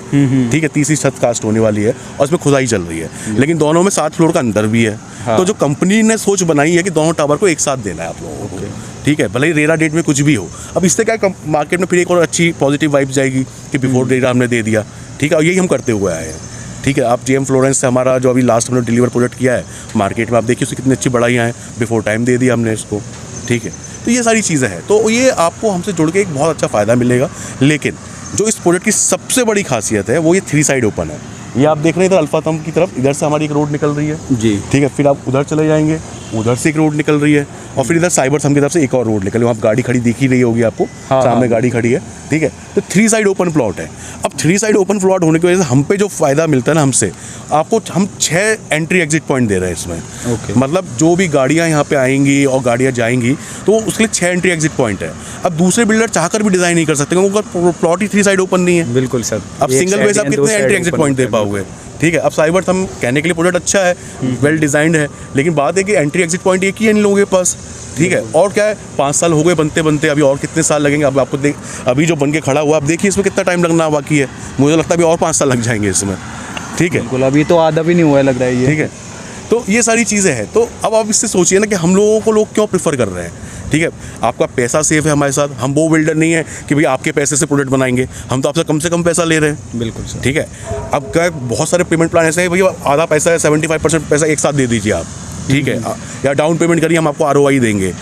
ठीक है, तीसरी छत कास्ट होने वाली है और इसमें खुदाई चल रही है, लेकिन दोनों में 7 फ्लोर का अंदर भी है। तो जो कंपनी ने सोच बनाई है कि दोनों टावर को एक साथ देना है आप लोगों को, ठीक है, भले ही रेरा डेट में कुछ भी हो। अब इससे क्या मार्केट में फिर एक और अच्छी पॉजिटिव वाइब जाएगी कि बिफोर रेरा हमने दे दिया, ठीक है, और यही हम करते हुए आए हैं, ठीक है। आप GM फ्लोरेंस से हमारा जो अभी लास्ट हमने डिलीवर प्रोडक्ट किया है मार्केट में, आप देखिए उसकी कितनी अच्छी बढ़ाइयाँ हैं, बिफोर टाइम दे दिया हमने इसको, ठीक है। तो ये सारी चीज़ें हैं, तो ये आपको हमसे जुड़ के एक बहुत अच्छा फ़ायदा मिलेगा। लेकिन जो इस प्रोजेक्ट की सबसे बड़ी खासियत है वो ये 3 साइड ओपन है। ये आप देख रहे हैं इधर अल्फा तम की तरफ, इधर से हमारी एक रोड निकल रही है जी। ठीक है, फिर आप उधर चले जाएंगे, उधर से एक रोड निकल रही है, और फिर इधर साइबर थम की तरफ से एक और रोड निकल रही है। वहाँ गाड़ी खड़ी दिख ही रही होगी आपको, सामने गाड़ी खड़ी है ठीक है। तो 3 साइड ओपन प्लॉट है। अब 3 साइड ओपन प्लॉट होने की वजह से हम पे जो फ़ायदा मिलता है ना हमसे, आपको हम 6 एंट्री एग्जिट पॉइंट दे रहे हैं इसमें। मतलब जो भी गाड़ियाँ यहाँ पे आएंगी और गाड़ियाँ जाएंगी तो उसके लिए 6 एंट्री एग्जिट पॉइंट है। अब दूसरे बिल्डर चाहकर भी डिज़ाइन नहीं कर सकते क्योंकि प्लॉट ही 3 साइड ओपन नहीं है। बिल्कुल सर। अब सिंगल वे से आप कितने एंट्री एग्जिट पॉइंट दे पाओगे ठीक है। अब साइबर थम कहने के लिए प्रोजेक्ट अच्छा है, वेल डिजाइंड है, लेकिन बात है कि एंट्री एग्जिट पॉइंट एक ही है इन लोगों के पास ठीक है। और क्या है, 5 साल हो गए बनते बनते, अभी और कितने साल लगेंगे। अब आपको अभी जो बन के खड़ा हुआ, अब देखिए इसमें कितना टाइम लगना बाकी है। मुझे लगता है अभी और 5 साल लग जाएंगे इसमें ठीक है। बिल्कुल, अभी तो आधा भी नहीं हुआ है लग रहा है ये ठीक है। तो ये सारी चीज़ें हैं। तो अब आप इससे सोचिए ना कि हम लोगों को लोग क्यों प्रेफर कर रहे हैं ठीक है। आपका पैसा सेफ है हमारे साथ, हम वो बिल्डर नहीं है कि भाई आपके पैसे से प्रोजेक्ट बनाएंगे, हम तो आपसे कम से कम पैसा ले रहे हैं। बिल्कुल सर ठीक है। अब क्या बहुत सारे पेमेंट प्लान ऐसे हैं भैया, आधा पैसा है 75% पैसा एक साथ दे दीजिए आप ठीक है, या डाउन पेमेंट करिए, हम आपको ROI देंगे,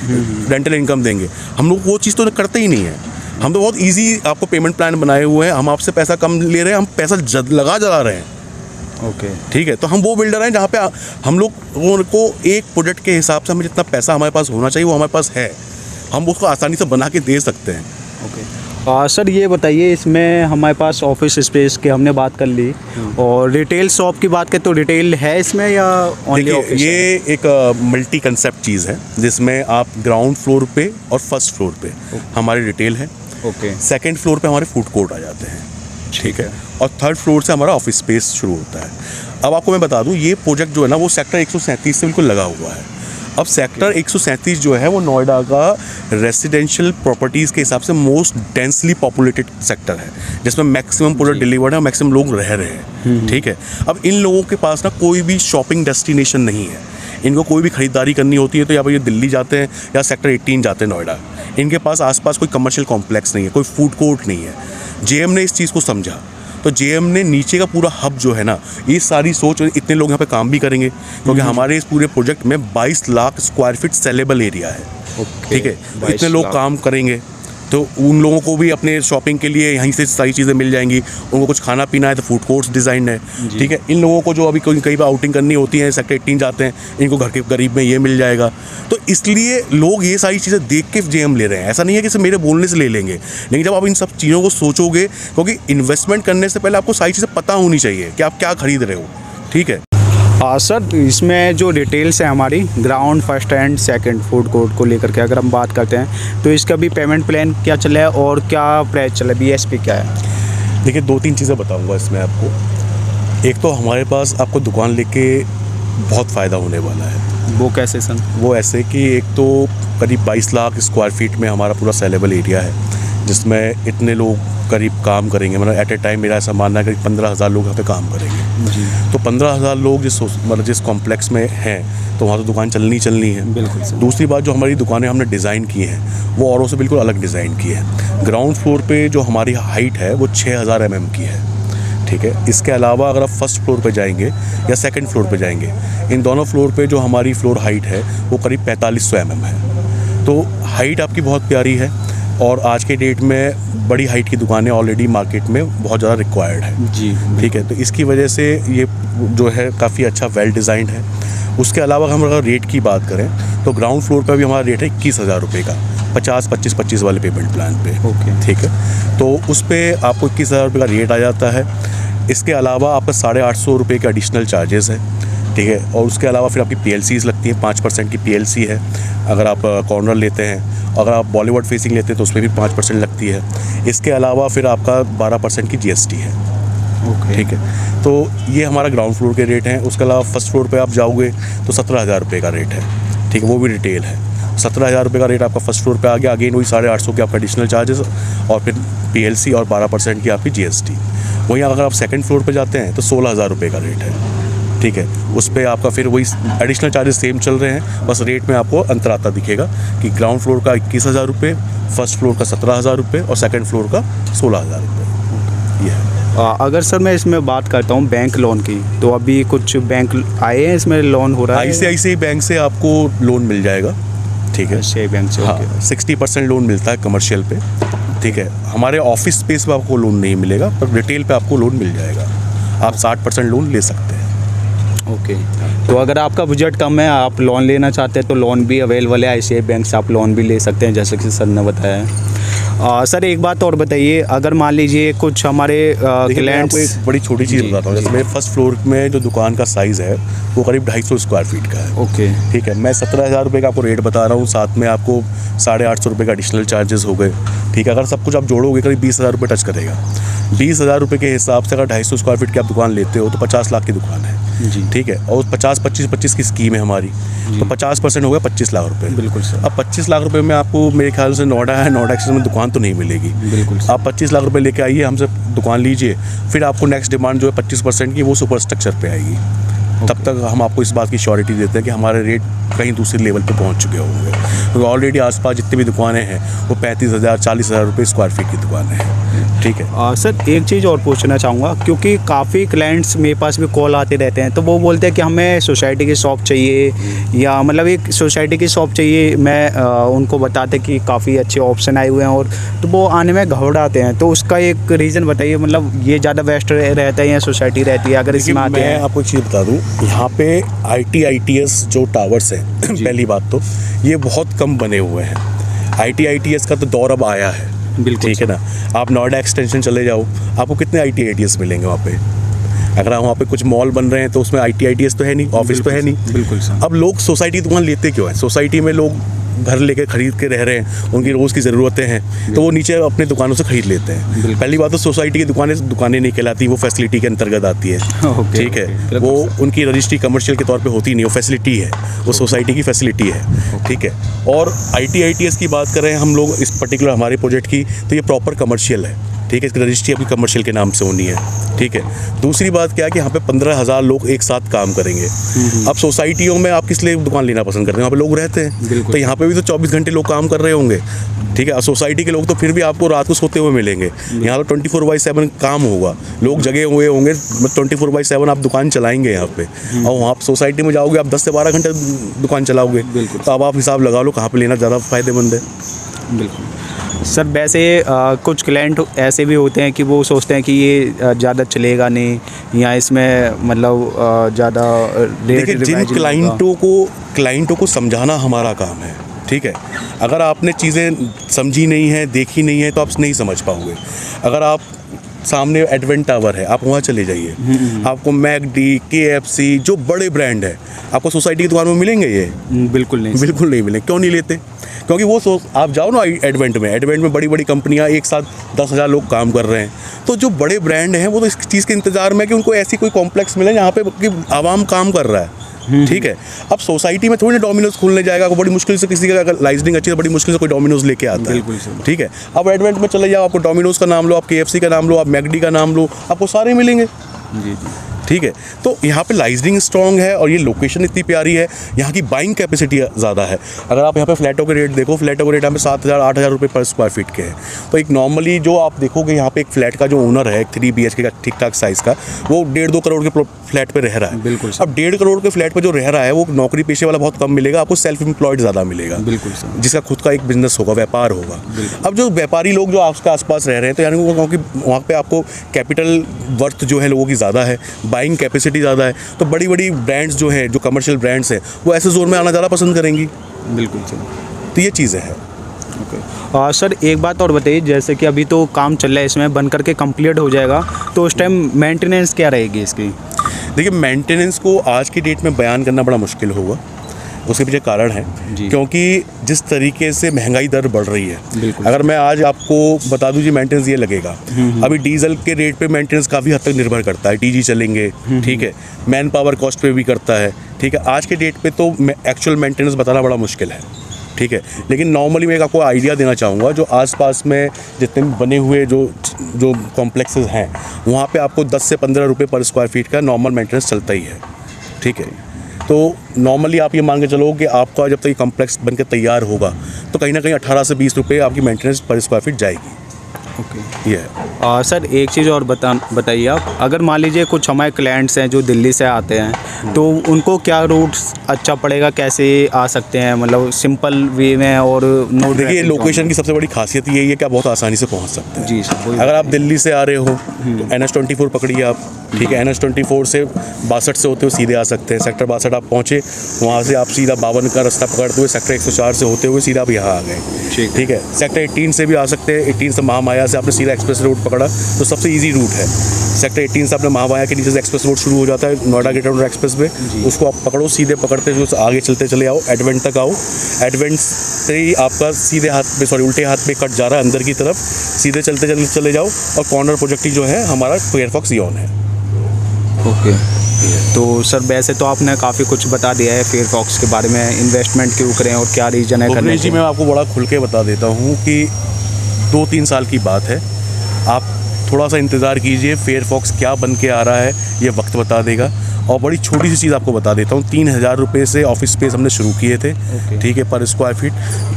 रेंटल इनकम देंगे। हम लोग वो चीज़ तो करते ही नहीं है। हम तो बहुत ईजी आपको पेमेंट प्लान बनाए हुए हैं, हम आपसे पैसा कम ले रहे हैं, हम पैसा लगा रहे हैं ओके ठीक है। तो हम वो बिल्डर हैं जहाँ पे हम लोग को एक प्रोजेक्ट के हिसाब से हमें जितना पैसा हमारे पास होना चाहिए वो हमारे पास है, हम उसको आसानी से बना के दे सकते हैं। ओके। सर ये बताइए, इसमें हमारे पास ऑफिस स्पेस की हमने बात कर ली, और रिटेल शॉप की बात करें तो रिटेल है इसमें या ओनली ऑफिस? ये एक मल्टी कंसेप्ट चीज़ है जिसमें आप ग्राउंड फ्लोर पे और फर्स्ट फ्लोर पे हमारी रिटेल है ओके, सेकंड फ्लोर पे हमारे फूड कोर्ट आ जाते हैं ठीक है, और थर्ड फ्लोर से हमारा ऑफिस स्पेस शुरू होता है। अब आपको मैं बता दूं, ये प्रोजेक्ट जो है ना वो सेक्टर 137 से बिल्कुल लगा हुआ है। अब सेक्टर 137 जो है वो नोएडा का रेजिडेंशियल प्रॉपर्टीज़ के हिसाब से मोस्ट डेंसली पॉपुलेटेड सेक्टर है, जिसमें मैक्सिमम प्रोडक्ट डिलीवर्ड है और मैक्सिमम लोग रह रहे हैं ठीक है। अब इन लोगों के पास ना कोई भी शॉपिंग डेस्टिनेशन नहीं है, इनको कोई भी खरीदारी करनी होती है तो या फिर ये दिल्ली जाते हैं या सेक्टर 18 जाते हैं नोएडा। इनके पास आसपास कोई कमर्शियल कॉम्प्लेक्स नहीं है, कोई फूड कोर्ट नहीं है। जेएम ने इस चीज़ को समझा, तो जेएम ने नीचे का पूरा हब जो है ना, ये सारी सोच, इतने लोग यहाँ पे काम भी करेंगे क्योंकि हमारे इस पूरे प्रोजेक्ट में 22 lakh square feet saleable area है ठीक है। तो इतने लोग काम करेंगे तो उन लोगों को भी अपने शॉपिंग के लिए यहीं से सारी चीज़ें मिल जाएंगी। उनको कुछ खाना पीना है तो फूड कोर्ट्स डिज़ाइन है ठीक है। इन लोगों को जो अभी कहीं पर आउटिंग करनी होती है सेक्टर 18 जाते हैं, इनको घर के करीब में ये मिल जाएगा। तो इसलिए लोग ये सारी चीज़ें देख के जेएम ले रहे हैं। ऐसा नहीं है कि सिर्फ मेरे बोलने से ले लेंगे, लेकिन जब आप इन सब चीज़ों को सोचोगे, क्योंकि इन्वेस्टमेंट करने से पहले आपको सारी चीज़ें पता होनी चाहिए कि आप क्या खरीद रहे हो ठीक है। सर इसमें जो डिटेल्स है हमारी ground first and second food court को लेकर के अगर हम बात करते हैं तो इसका भी पेमेंट प्लान क्या चल रहा है और क्या प्राइस चल रहा है, BSP क्या है? देखिए 2-3 चीज़ें बताऊंगा इसमें आपको। एक तो हमारे पास आपको दुकान लेके बहुत फ़ायदा होने वाला है। वो कैसे सर? वो ऐसे कि एक तो करीब 22 लाख स्क्वायर फीट में हमारा पूरा सेलेबल एरिया है, जिसमें इतने लोग करीब काम करेंगे। मतलब एट ए टाइम मेरा ऐसा मानना है करीब 15,000 लोग यहाँ पे काम करेंगे जी। तो 15,000 लोग जिस कॉम्प्लेक्स में हैं तो वहाँ तो दुकान चलनी है बिल्कुल सर। दूसरी बात, जो हमारी दुकानें हमने डिज़ाइन की हैं वो औरों से बिल्कुल अलग डिज़ाइन की है। ग्राउंड फ्लोर पे जो हमारी हाइट है वो 6000 mm की है ठीक है। इसके अलावा अगर आप फर्स्ट फ्लोर पे जाएंगे या सेकंड फ्लोर पे जाएंगे, इन दोनों फ्लोर पे जो हमारी फ्लोर हाइट है वो करीब 4500 mm है। तो हाइट आपकी बहुत प्यारी है, और आज के डेट में बड़ी हाइट की दुकानें ऑलरेडी मार्केट में बहुत ज़्यादा रिक्वायर्ड है जी ठीक है। तो इसकी वजह से ये जो है काफ़ी अच्छा वेल डिज़ाइंड है। उसके अलावा हम अगर रेट की बात करें तो ग्राउंड फ्लोर पर भी हमारा रेट है 21,000 रुपये का, 50-25-25 वाले पेमेंट प्लान पे ओके ठीक है। तो उस पर आपको 21,000 रुपये का रेट आ जाता है। इसके अलावा आपका 850 रुपये के एडिशनल चार्जेस है ठीक है। और उसके अलावा फिर आपकी PLCs लगती है, 5% की PLC है अगर आप कॉर्नर लेते हैं। अगर आप बॉलीवुड फेसिंग लेते हैं तो उसमें भी 5% लगती है। इसके अलावा फिर आपका 12% की GST है ओके ठीक है। तो ये हमारा ग्राउंड फ्लोर के रेट हैं। उसके अलावा फर्स्ट फ्लोर पे आप जाओगे तो 17,000 रुपये का रेट है ठीक है, वो भी रिटेल है। 17,000 रुपये का रेट आपका फर्स्ट फ्लोर पे आ गया। अगेन वही 850 के आपका एडिशनल चार्जेस और फिर PLC और 12% की आपकी GST। वहीं अगर आप सेकंड फ्लोर पे जाते हैं तो 16,000 रुपये का रेट है ठीक है। उस पर आपका फिर वही एडिशनल चार्जेस सेम चल रहे हैं, बस रेट में आपको अंतर आता दिखेगा कि ग्राउंड फ्लोर का 21,000 रुपये, फर्स्ट फ्लोर का 17,000 रुपये और सेकंड फ्लोर का 16,000 रुपये। ये है। अगर सर मैं इसमें बात करता हूँ बैंक लोन की, तो अभी कुछ बैंक आए हैं इसमें लोन हो रहा है? ICICI बैंक से आपको लोन मिल जाएगा ठीक है, SBI बैंक से। हाँ, 60% लोन मिलता है कमर्शियल पे, ठीक है। हमारे ऑफिस स्पेस पे आपको लोन नहीं मिलेगा, पर रिटेल पे आपको लोन मिल जाएगा। आप 60% लोन ले सकते हैं। ओके, तो अगर आपका बजट कम है, आप लोन लेना चाहते हैं तो लोन भी अवेलेबल है, ICICI बैंक से आप लोन भी ले सकते हैं, जैसे कि सर ने बताया है। सर एक बात और बताइए, अगर मान लीजिए कुछ हमारे क्लाइंट्स, एक बड़ी छोटी चीज़ बताता हूँ। जैसे मेरे फर्स्ट फ्लोर में जो दुकान का साइज़ है वो करीब 250 स्क्वायर फीट का है। ओके, ठीक है, मैं 17,000 रुपये का आपको रेट बता रहा हूँ, साथ में आपको 850 रुपये का एडिशनल चार्जेस हो गए। ठीक है, अगर सब कुछ आप जोड़ोगे करीब 20,000 रुपये टच करेगा। 20,000 रुपये के हिसाब से अगर 250 स्क्वायर फीट की आप दुकान लेते हो तो 50 लाख की दुकान है जी। ठीक है, और 50-25-25 की स्कीम है हमारी, तो 50% हो गया 25 लाख रुपये। बिल्कुल सर। अब 25 लाख रुपये में आपको मेरे ख्याल से नोएडा है, नोएडा एक्सचेंज में दुकान तो नहीं मिलेगी। बिल्कुल सर। आप 25 लाख रुपये लेके आइए, हमसे दुकान लीजिए, फिर आपको नेक्स्ट डिमांड जो है 25% की, वो सुपर स्ट्रक्चर पे आएगी। तब तक हम आपको इस बात की श्योरिटी देते हैं कि हमारे रेट कहीं दूसरे लेवल पे पहुंच चुके होंगे, क्योंकि ऑलरेडी आसपास जितनी भी दुकानें हैं वो 35,000 40,000 रुपये स्क्वायर फीट की दुकानें हैं। ठीक है सर, एक चीज़ और पूछना चाहूँगा, क्योंकि काफ़ी क्लाइंट्स मेरे पास भी कॉल आते रहते हैं, तो वो बोलते हैं कि हमें सोसाइटी की शॉप चाहिए, या मतलब एक सोसाइटी की शॉप चाहिए। मैं उनको बताते कि काफ़ी अच्छे ऑप्शन आए हुए हैं, और तो वो आने में घबराते हैं। तो उसका एक रीज़न बताइए, मतलब ये ज़्यादा बेस्ट रहता है या सोसाइटी रहती है, अगर इसमें आते हैं? मैं आपको एक चीज़ बता दूँ, यहाँ पे ITS जो टावर्स हैं पहली बात तो ये बहुत कम बने हुए हैं। ITS का तो दौर अब आया है। बिल्कुल ठीक है ना, आप नोएडा एक्सटेंशन चले जाओ, आपको कितने ITS मिलेंगे वहाँ पे। अगर आप वहाँ पे कुछ मॉल बन रहे हैं तो उसमें ITS तो है नहीं, ऑफिस तो है नहीं। बिल्कुल सर। अब लोग सोसाइटी दुकान लेते क्यों हैं? सोसाइटी में लोग घर लेके खरीद के रह रहे हैं, उनकी रोज़ की ज़रूरतें हैं, तो वो नीचे अपने दुकानों से खरीद लेते हैं। पहली बात तो सोसाइटी की दुकानें नहीं कहलाती, वो फैसिलिटी के अंतर्गत आती है। ठीक है, वो उनकी रजिस्ट्री कमर्शियल के तौर पे होती नहीं, वो फैसिलिटी है, वो सोसाइटी की फैसिलिटी है। ठीक है, और ITS की बात करें हम लोग इस पर्टिकुलर हमारे प्रोजेक्ट की, तो ये प्रॉपर कमर्शियल है। ठीक है, इसकी रजिस्ट्री अभी कमर्शियल के नाम से होनी है। ठीक है, दूसरी बात क्या है कि यहाँ पे 15,000 लोग एक साथ काम करेंगे। अब सोसाइटियों में आप किस लिए दुकान लेना पसंद करते हैं? वहाँ पे लोग रहते हैं, तो यहाँ पे भी तो 24 घंटे लोग काम कर रहे होंगे। ठीक है, सोसाइटी के लोग तो फिर भी आपको रात को सोते हुए मिलेंगे, यहाँ तो 24/7 काम होगा, लोग जगे हुए होंगे, 24/7 आप दुकान चलाएंगे यहाँ पे। और वहाँ सोसाइटी में जाओगे आप 10 से 12 घंटे दुकान चलाओगे, तो अब आप हिसाब लगा लो कहाँ पर लेना ज़्यादा फ़ायदेमंद है। बिल्कुल सर। वैसे कुछ क्लाइंट ऐसे भी होते हैं कि वो सोचते हैं कि ये ज़्यादा चलेगा नहीं, या इसमें मतलब ज़्यादा देखिए, जिन क्लाइंटों को समझाना हमारा काम है। ठीक है, अगर आपने चीज़ें समझी नहीं है, देखी नहीं है, तो आप नहीं समझ पाओगे। अगर आप सामने एडवेंट टावर है, आप वहाँ चले जाइए, आपको मैकडी, KFC जो बड़े ब्रांड है आपको सोसाइटी की दुकान में मिलेंगे ये? बिल्कुल नहीं मिलेंगे। क्यों नहीं लेते? क्योंकि वो आप जाओ ना एडवेंट में बड़ी बड़ी कंपनियां एक साथ 10,000 लोग काम कर रहे हैं, तो जो बड़े ब्रांड हैं वो तो इस चीज़ के इंतज़ार में कि उनको ऐसी कोई कॉम्प्लेक्स मिले जहाँ पे कि आवाम काम कर रहा है। ठीक है, अब सोसाइटी में थोड़ी ना डोमिनोज खोलने जाएगा, बड़ी मुश्किल से किसी का लाइजनिंग अच्छी है, बड़ी मुश्किल से कोई डोमिनोज लेके आता है। ठीक है, अब एडवेंट में चले जाओ, आपको डोमिनोज का नाम लो, आप KFC का नाम लो, आप मैकडी का नाम लो, आपको सारे मिलेंगे। जी। ठीक है, तो यहाँ पे लाइजनिंग स्ट्रॉन्ग है और ये लोकेशन इतनी प्यारी है, यहाँ की बाइंग कैपेसिटी ज़्यादा है। अगर आप यहाँ पे फ्लैटों के रेट देखो, फ्लैटों के रेट यहाँ पे 7,000-8,000 रुपये पर स्क्वायर फीट के हैं। तो एक नॉर्मली जो आप देखोगे यहाँ पे एक फ्लैट का जो ओनर है 3 BHK का ठीक ठाक साइज़ का, वो 1.5-2 करोड़ के फ्लैट पे रह रहा है। बिल्कुल। अब 1.5 करोड़ के फ्लैट पे जो रह रहा है वो नौकरी पेशे वाला बहुत कम मिलेगा, आपको सेल्फ एम्प्लॉयड ज़्यादा मिलेगा। बिल्कुल सर। जिसका खुद का एक बिजनेस होगा, व्यापार होगा। अब जो व्यापारी लोग जो आपके आसपास रह रहे हैं, तो यानी क्योंकि वहाँ पे आपको कैपिटल वर्थ जो है लोगों की ज़्यादा है, बाइंग कैपेसिटी ज़्यादा है, तो बड़ी बड़ी ब्रांड्स जो हैं, जो कमर्शियल ब्रांड्स हैं, वो ऐसे जोन में आना ज़्यादा पसंद करेंगी। बिल्कुल सर। तो ये चीज़ें हैं। सर एक बात और बताइए, जैसे कि अभी तो काम चल रहा है, इसमें बन करके कंप्लीट हो जाएगा, तो उस टाइम मेंटेनेंस क्या रहेगी इसकी? देखिए, मेंटेनेंस को आज की डेट में बयान करना बड़ा मुश्किल होगा। उसके पीछे कारण है, क्योंकि जिस तरीके से महंगाई दर बढ़ रही है, अगर मैं आज आपको बता दूं जी मेंटेनेंस ये लगेगा, अभी डीजल के रेट पे मेंटेनेंस काफ़ी हद तक निर्भर करता है, TG चलेंगे। ठीक है, मैन पावर कॉस्ट पे भी करता है। ठीक है, आज के डेट पे तो एक्चुअल मेंटेनेंस बताना बड़ा मुश्किल है। ठीक है, लेकिन नॉर्मली मैं आपको आइडिया देना चाहूँगा, जो आसपास में जितने बने हुए जो कॉम्प्लेक्सेस हैं, वहाँ पे आपको 10 से 15 रुपये पर स्क्वायर फीट का नॉर्मल मेंटेनेंस चलता ही है। ठीक है, तो नॉर्मली आप ये मान के चलो कि आपका जब तक ये कॉम्प्लेक्स बनकर तैयार होगा तो कहीं ना कहीं 18 से 20 रुपये आपकी मेंटेनेंस पर स्क्वायर फीट जाएगी। ओके। ये है। सर एक चीज़ और बताइए आप, अगर मान लीजिए कुछ हमारे क्लाइंट्स हैं जो दिल्ली से आते हैं तो उनको क्या रूट्स अच्छा पड़ेगा, कैसे आ सकते हैं, मतलब सिंपल वे में और नो देखिए लोकेशन की सबसे बड़ी खासियत यही है कि आप बहुत आसानी से पहुंच सकते हैं। जी सर, वही अगर आप दिल्ली से आ रहे हो तो NH24 पकड़िए आप, ठीक है। NH24 से 62 से होते हुए सीधे आ सकते हैं। सेक्टर 62 आप पहुँचे, वहाँ से आप सीधा 52 का रास्ता पकड़ते हुए सेक्टर 104 से होते हुए सीधा आप यहाँ आ गए, ठीक है। सेक्टर 18 से भी आ सकते हैं। 18 से महामाया से आपने सीधा एक्सप्रेस रोड पकड़ा तो सबसे ईजी रूट है। सेक्टर 18 से आपने महामाया के नीचे से एक्सप्रेस रोड शुरू हो जाता है, नोएडा गेट रोड एक्सप्रेस पे, उसको आप पकड़ो, सीधे पकड़ते हुए आगे चलते चले आओ, एडवेंट तक आओ। एडवेंट से ही आपका सीधे हाथ पे, उल्टे हाथ पे कट जा रहा है अंदर की तरफ, सीधे चलते चले जाओ और कॉर्नर प्रोजेक्ट जो है हमारा फायरफॉक्स इयॉन है। ओके। तो सर वैसे तो आपने काफ़ी कुछ बता दिया है फायरफॉक्स के बारे में, इन्वेस्टमेंट क्यों करें और क्या रीज़न है करने जी, के। मैं आपको बड़ा खुल के बता देता हूँ कि 2-3 साल की बात है, आप थोड़ा सा इंतज़ार कीजिए, फायरफॉक्स क्या बन के आ रहा है ये वक्त बता देगा। और बड़ी छोटी सी चीज़ आपको बता देता हूँ, 3000 रुपये से ऑफिस स्पेस हमने शुरू किए थे, ठीक है, पर स्क्वायर फीट।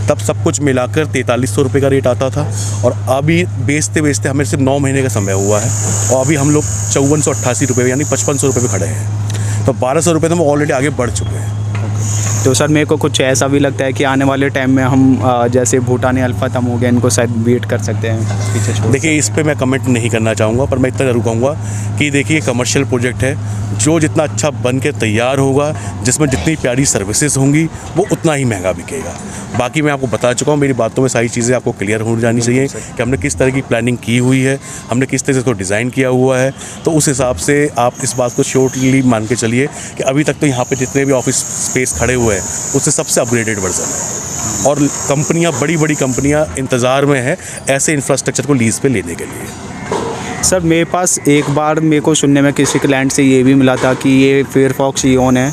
तब सब कुछ मिलाकर 4300 रुपये का रेट आता था और अभी बेचते बेचते हमें सिर्फ 9 महीने का समय हुआ है और अभी हम लोग 5488 रुपये यानी 5500 रुपये पे खड़े हैं। तो 1200 रुपये तो हम ऑलरेडी आगे बढ़ चुके हैं। तो सर मेरे को कुछ ऐसा भी लगता है कि आने वाले टाइम में हम जैसे भूटानी अल्फा तम हो गया, इनको शायद बीट कर सकते हैं पीछे छोड़। देखिए इस पे मैं कमेंट नहीं करना चाहूँगा, पर मैं इतना ज़रूर कहूँगा कि देखिए कमर्शियल प्रोजेक्ट है, जो जितना अच्छा बन के तैयार होगा, जिसमें जितनी प्यारी सर्विसेज होंगी वो उतना ही महंगा बिकेगा। बाकी मैं आपको बता चुका हूँ, मेरी बातों में सारी चीज़ें आपको क्लियर हो जानी चाहिए कि हमने किस तरह की प्लानिंग की हुई है, हमने किस तरह से इसको डिज़ाइन किया हुआ है। तो उस हिसाब से आप इस बात को श्योरली मान के चलिए कि अभी तक तो यहाँ पे जितने भी ऑफिस स्पेस खड़े हुए हैं उससे सबसे अपग्रेडेड वर्जन है और कंपनियाँ, बड़ी बड़ी कंपनियाँ इंतज़ार में है ऐसे इंफ्रास्ट्रक्चर को लीज़ पे लेने के लिए। सर मेरे पास एक बार मेरे को सुनने में किसी क्लाइंट से ये भी मिला था कि ये फायरफॉक्स इयॉन है,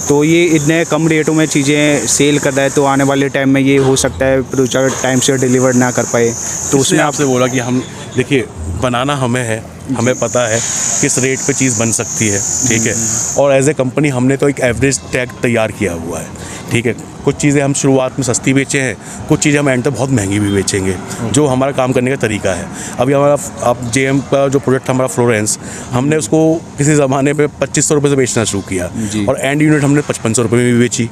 तो ये इतने कम रेटों में चीज़ें सेल कर रहा है, तो आने वाले टाइम में ये हो सकता है प्रोडक्ट टाइम से डिलीवर ना कर पाए। तो उसमें आपसे बोला कि हम देखिए बनाना हमें है, हमें पता है किस रेट पे चीज़ बन सकती है, ठीक है। और एज ए कंपनी हमने तो एक एवरेज टैग तैयार किया हुआ है, ठीक है। कुछ चीज़ें हम शुरुआत में सस्ती बेचे हैं, कुछ चीज़ें हम एंड तक बहुत महंगी भी बेचेंगे, जो हमारा काम करने का तरीका है। अभी हमारा आप JM का जो प्रोजेक्ट हमारा फ्लोरेंस, हमने उसको किसी ज़माने पे 2500 रुपये से बेचना शुरू किया और एंड यूनिट हमने 5500 रुपये में भी बेची।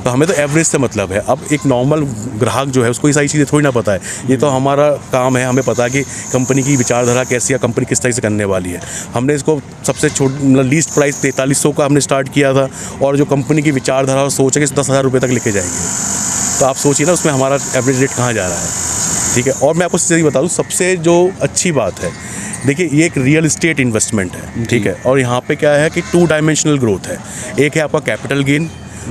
तो हमें तो एवरेज से मतलब है। अब एक नॉर्मल ग्राहक जो है उसको ये सारी चीज़ें थोड़ी ना पता है, ये तो हमारा काम है, हमें पता है कि कंपनी की विचारधारा कैसी है, कंपनी किस तरह से करने वाली है। हमने इसको सबसे मतलब लीस्ट प्राइस 4300 का हमने स्टार्ट किया था और जो कंपनी की विचारधारा और सोच है कि 10,000 रुपये तक लेके जाएंगे। तो आप सोचिए ना उसमें हमारा एवरेज रेट कहाँ जा रहा है, ठीक है। और मैं आपको सही बता दूँ, सबसे जो अच्छी बात है, देखिए ये एक रियल इस्टेट इन्वेस्टमेंट है, ठीक है। और यहाँ पे क्या है कि 2 डायमेंशनल ग्रोथ है, एक है आपका कैपिटल गेन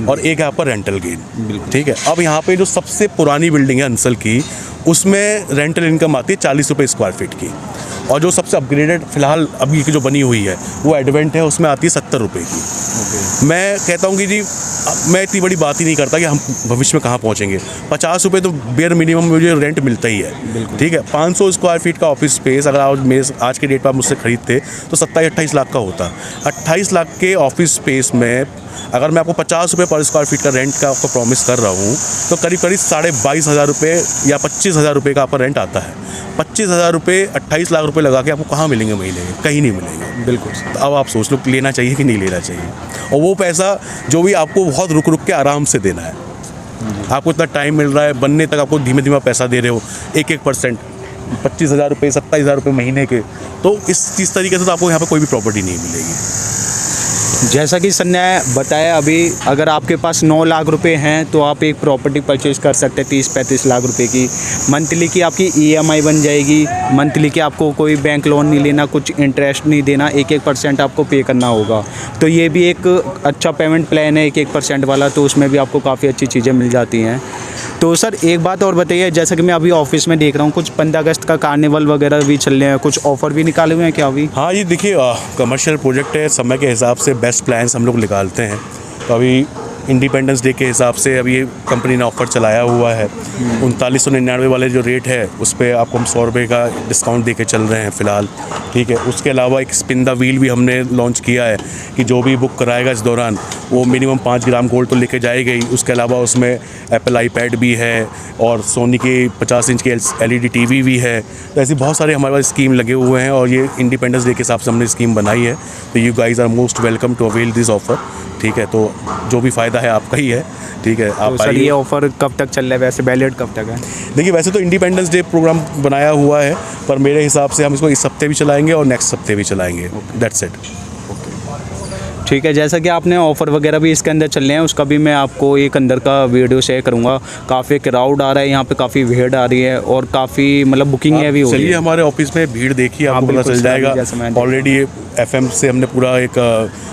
और एक है आपका रेंटल गेन, ठीक है। अब यहाँ पे जो सबसे पुरानी बिल्डिंग है अंसल की, उसमें रेंटल इनकम आती है 40 रुपये स्क्वायर फीट की, और जो सबसे अपग्रेडेड फिलहाल अभी की जो बनी हुई है वो एडवेंट है, उसमें आती है 70 रुपये की। मैं कहता हूँ कि जी मैं इतनी बड़ी बात ही नहीं करता कि हम भविष्य में कहाँ पहुँचेंगे। 50 रुपये तो बेयर मिनिमम मुझे रेंट मिलता ही है, ठीक है। 500 स्क्वायर फीट का ऑफिस स्पेस अगर आज के डेट पर आप मुझसे खरीदते तो 27-28 लाख का होता। 28 लाख के ऑफिस स्पेस में अगर मैं आपको 50 रुपये पर स्क्वायर फीट का रेंट का आपको प्रॉमिस कर रहा हूँ तो करीब 22,500 रुपये या 25,000 रुपये का आपका रेंट आता है। 25,000 रुपये 28 लाख रुपये लगा के आपको कहाँ मिलेंगे महीने में? कहीं नहीं मिलेंगे। बिल्कुल। तो अब आप सोच लो लेना चाहिए कि नहीं लेना चाहिए। और वो पैसा जो भी आपको बहुत रुक रुक के आराम से देना है, आपको इतना टाइम मिल रहा है बनने तक, आपको धीमे धीमे पैसा दे रहे हो 1-1%, 25,000 रुपये 27,000 रुपये महीने के। तो इस तरीके से तो आपको यहाँ पर कोई भी प्रॉपर्टी नहीं मिलेगी। जैसा कि सर ने बताया अभी, अगर आपके पास 9 लाख रुपए हैं तो आप एक प्रॉपर्टी परचेज कर सकते हैं 30-35 लाख रुपए की। मंथली की आपकी EMI बन जाएगी, मंथली की आपको कोई बैंक लोन नहीं लेना, कुछ इंटरेस्ट नहीं देना, 1-1% आपको पे करना होगा। तो ये भी एक अच्छा पेमेंट प्लान है 1-1% वाला, तो उसमें भी आपको काफ़ी अच्छी चीज़ें मिल जाती हैं। तो सर एक बात और बताइए, जैसा कि मैं अभी ऑफिस में देख रहा हूँ कुछ 15 अगस्त का कार्निवल वगैरह भी चल रहे हैं, कुछ ऑफ़र भी निकाले हुए हैं क्या अभी? हाँ ये देखिए कमर्शियल प्रोजेक्ट है, समय के हिसाब से बेस्ट प्लान्स हम लोग निकालते हैं। तो अभी इंडिपेंडेंस डे के हिसाब से अभी ये कंपनी ने ऑफ़र चलाया हुआ है। 3999 वाले जो रेट है उस पर आपको हम 100 रुपये का डिस्काउंट दे के चल रहे हैं फ़िलहाल, ठीक है। उसके अलावा एक स्पिन द व्हील भी हमने लॉन्च किया है कि जो भी बुक कराएगा इस दौरान वो मिनिमम 5 ग्राम गोल्ड तो लेके जाएगा ही। उसके अलावा उसमें एप्पल आईपैड भी है और सोनी की 50 इंच की LED TV भी है। तो ऐसी बहुत सारे हमारे पास स्कीम लगे हुए हैं और ये इंडिपेंडेंस डे के हिसाब से हमने स्कीम बनाई है। तो you guys are most welcome to avail this offer, ठीक है। तो जो भी फ़ायदा है आपका ही है, ठीक है। आप तो सर ये ऑफ़र कब तक चल रहा है, वैसे वैलिड कब तक है? देखिए वैसे तो इंडिपेंडेंस डे प्रोग्राम बनाया हुआ है, पर मेरे हिसाब से हम इसको इस हफ्ते भी चलाएंगे और नेक्स्ट हफ्ते भी चलाएंगे। That's it. ठीक है, जैसा कि आपने ऑफ़र वगैरह भी इसके अंदर चल रहे हैं उसका भी मैं आपको एक अंदर का वीडियो शेयर करूंगा। काफ़ी क्राउड आ रहा है यहाँ पे, काफ़ी भीड़ आ रही है और काफ़ी मतलब बुकिंग है भी हो रही है। चलिए हमारे ऑफिस में भीड़ देखिए, आपको पता चल जाएगा। ऑलरेडी FM से हमने पूरा एक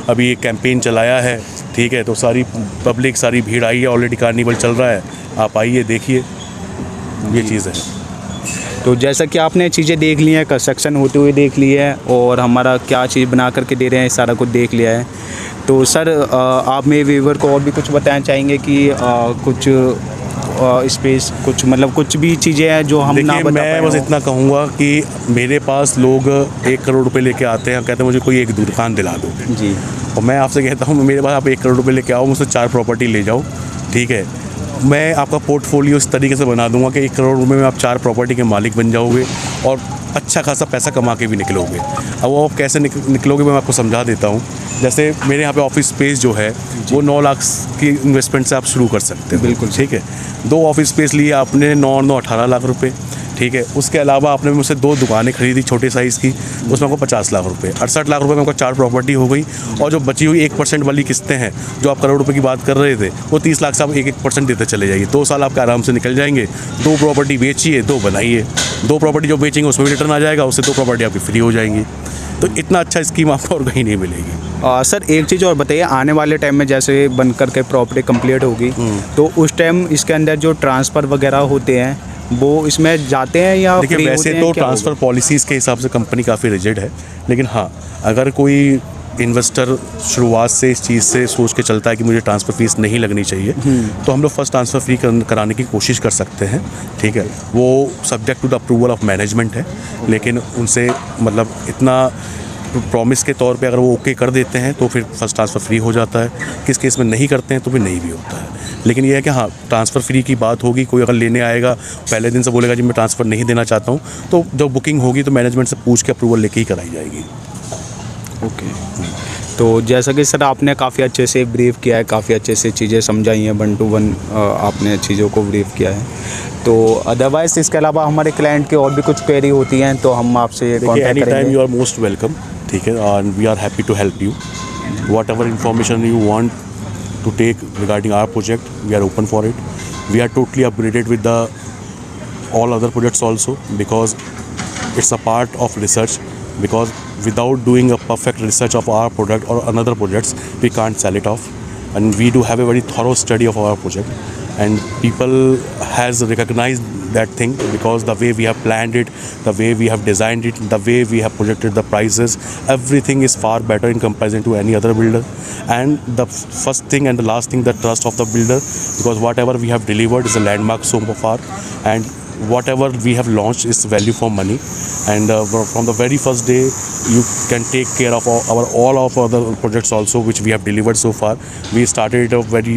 अभी एक कैंपेन चलाया है, ठीक है। तो सारी पब्लिक, सारी भीड़ आई है, ऑलरेडी कार्निवल चल रहा है, आप आइए देखिए, ये चीज़ है। तो जैसा कि आपने चीज़ें देख ली हैं, कंस्ट्रक्शन होते हुए देख ली है और हमारा क्या चीज़ बना करके दे रहे हैं सारा कुछ देख लिया है। तो सर आप मेरे व्यूवर को और भी कुछ बताना चाहेंगे कि कुछ स्पेस, कुछ मतलब कुछ भी चीज़ें हैं जो हम ना बता पाए? मैं बस इतना कहूँगा कि मेरे पास लोग 1 करोड़ रुपए लेके आते हैं, कहते हैं मुझे कोई एक दुकान दिला दो जी, और मैं आपसे कहता हूँ मेरे पास आप 1 करोड़ रुपए लेके आओ, मुझसे 4 प्रॉपर्टी ले जाओ, ठीक है। मैं आपका पोर्टफोलियो इस तरीके से बना दूंगा कि 1 करोड़ रुपए में आप 4 प्रॉपर्टी के मालिक बन जाओगे और अच्छा खासा पैसा कमा के भी निकलोगे। अब वो आप कैसे निकलोगे मैं आपको समझा देता हूँ। जैसे मेरे यहाँ पे ऑफिस स्पेस जो है वो 9 लाख की इन्वेस्टमेंट से आप शुरू कर सकते हो। बिल्कुल, ठीक है। 2 ऑफिस स्पेस लिए आपने 9 18 लाख रुपए, ठीक है। उसके अलावा आपने मुझसे 2 दुकानें खरीदी छोटे साइज़ की, उसमें आपको 50 लाख रुपए, 68 लाख रुपए में आपको 4 प्रॉपर्टी हो गई। और जो बची हुई 1% वाली किस्तें हैं जो आप करोड़ रुपए की बात कर रहे थे, वो 30 लाख से आप 1% देते चले जाइए। 2 साल आपके आराम से निकल जाएंगे। 2 प्रॉपर्टी बेचिए, 2 बनाइए। 2 प्रॉपर्टी जो बेचेंगे उसमें भी रिटर्न आ जाएगा, उससे 2 प्रॉपर्टी आपकी फ्री हो जाएंगी। तो इतना अच्छा स्कीम आपको और कहीं नहीं मिलेगी। सर एक चीज़ और बताइए, आने वाले टाइम में जैसे बन करके प्रॉपर्टी कंप्लीट होगी तो उस टाइम इसके अंदर जो ट्रांसफ़र वगैरह होते हैं वो इसमें जाते हैं या देखिए वैसे तो ट्रांसफ़र पॉलिसीज़ के हिसाब से कंपनी काफ़ी रिजिड है, लेकिन हाँ अगर कोई इन्वेस्टर शुरुआत से इस चीज़ से सोच के चलता है कि मुझे ट्रांसफ़र फ़ीस नहीं लगनी चाहिए तो हम लोग फर्स्ट ट्रांसफ़र फ्री कराने की कोशिश कर सकते हैं, ठीक है। वो subject to the approval of management है, लेकिन उनसे मतलब इतना प्रॉमिस के तौर पे अगर वो ओके कर देते हैं तो फिर फर्स्ट ट्रांसफ़र फ्री हो जाता है। किस केस में नहीं करते हैं तो फिर नहीं भी होता है। लेकिन ये है कि हाँ ट्रांसफ़र फ्री की बात होगी, कोई अगर लेने आएगा पहले दिन से बोलेगा जी मैं ट्रांसफ़र नहीं देना चाहता हूँ, तो जब बुकिंग होगी तो मैनेजमेंट से पूछ के अप्रूवल लेके ही कराई जाएगी। ओके। तो जैसा कि सर आपने काफ़ी अच्छे से ब्रीफ किया है, काफ़ी अच्छे से चीज़ें समझाई हैं, 1 to 1 आपने चीज़ों को ब्रीफ किया है। तो अदरवाइज़ इसके अलावा हमारे क्लाइंट की और भी कुछ क्वेरी होती हैं तो हम आपसे कॉन्टैक्ट करेंगे। Any time you are most welcome, ठीक है। And we are happy to help you. Whatever information you want to take regarding our project, we are open for it. We are totally upgraded with the all other projects also because it's a part of research, because without doing a perfect research of our product or another projects we can't sell it off. And we do have a very thorough study of our project and people has recognized that thing because the way we have planned it, the way we have designed it, the way we have projected the prices, everything is far better in comparison to any other builder. And the first thing and the last thing, the trust of the builder, because whatever we have delivered is a landmark so far and whatever we have launched is value for money. And from the very first day you can take care of all of other projects also which we have delivered so far. We started at very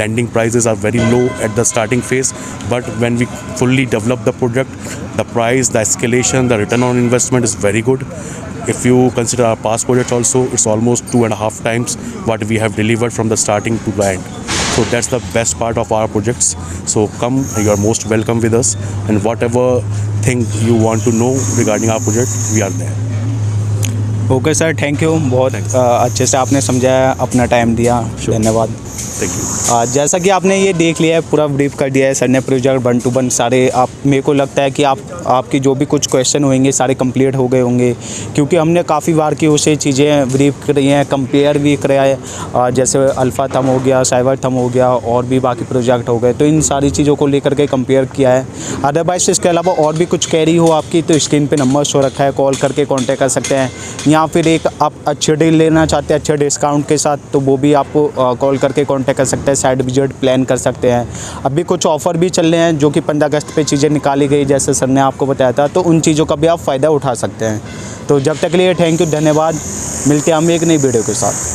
lending prices are very low at the starting phase, but when we fully develop the project, the price, the escalation, the return on investment is very good. If you consider our past project also, it's almost 2.5 times what we have delivered from the starting to the end. So that's the best part of our projects. So come, you are most welcome with us, and whatever thing you want to know regarding our project, we are there. Okay sir, thank you. बहुत अच्छे से आपने समझाया, अपना time दिया, धन्यवाद। Thank you. जैसा कि आपने ये देख लिया है, पूरा ब्रीफ कर दिया है सर ने प्रोजेक्ट 1 to 1 सारे। आप मेरे को लगता है कि आपकी जो भी कुछ क्वेश्चन होंगे सारे कंप्लीट हो गए होंगे, क्योंकि हमने काफ़ी बार की उसे चीज़ें ब्रीफ करी हैं, कंपेयर भी कराया है। जैसे अल्फ़ा थम हो गया, साइबर थम हो गया और भी बाकी प्रोजेक्ट हो गए, तो इन सारी चीज़ों को लेकर के कंपेयर किया है। अदरवाइज इसके अलावा और भी कुछ क्वेरी हो आपकी तो स्क्रीन पर नंबर शो रखा है, कॉल करके कॉन्टैक्ट कर सकते हैं। यहाँ या फिर एक आप अच्छी डील लेना चाहते हैं अच्छे डिस्काउंट के साथ, तो वो भी आपको कॉल करके कांटेक्ट कर सकते हैं, साइड विजिट प्लान कर सकते हैं। अभी कुछ ऑफ़र भी चल रहे हैं जो कि 15 अगस्त पे चीज़ें निकाली गई, जैसे सर ने आपको बताया था, तो उन चीज़ों का भी आप फ़ायदा उठा सकते हैं। तो जब तक के लिए थैंक यू, धन्यवाद। मिलते हैं हम एक नई वीडियो के साथ।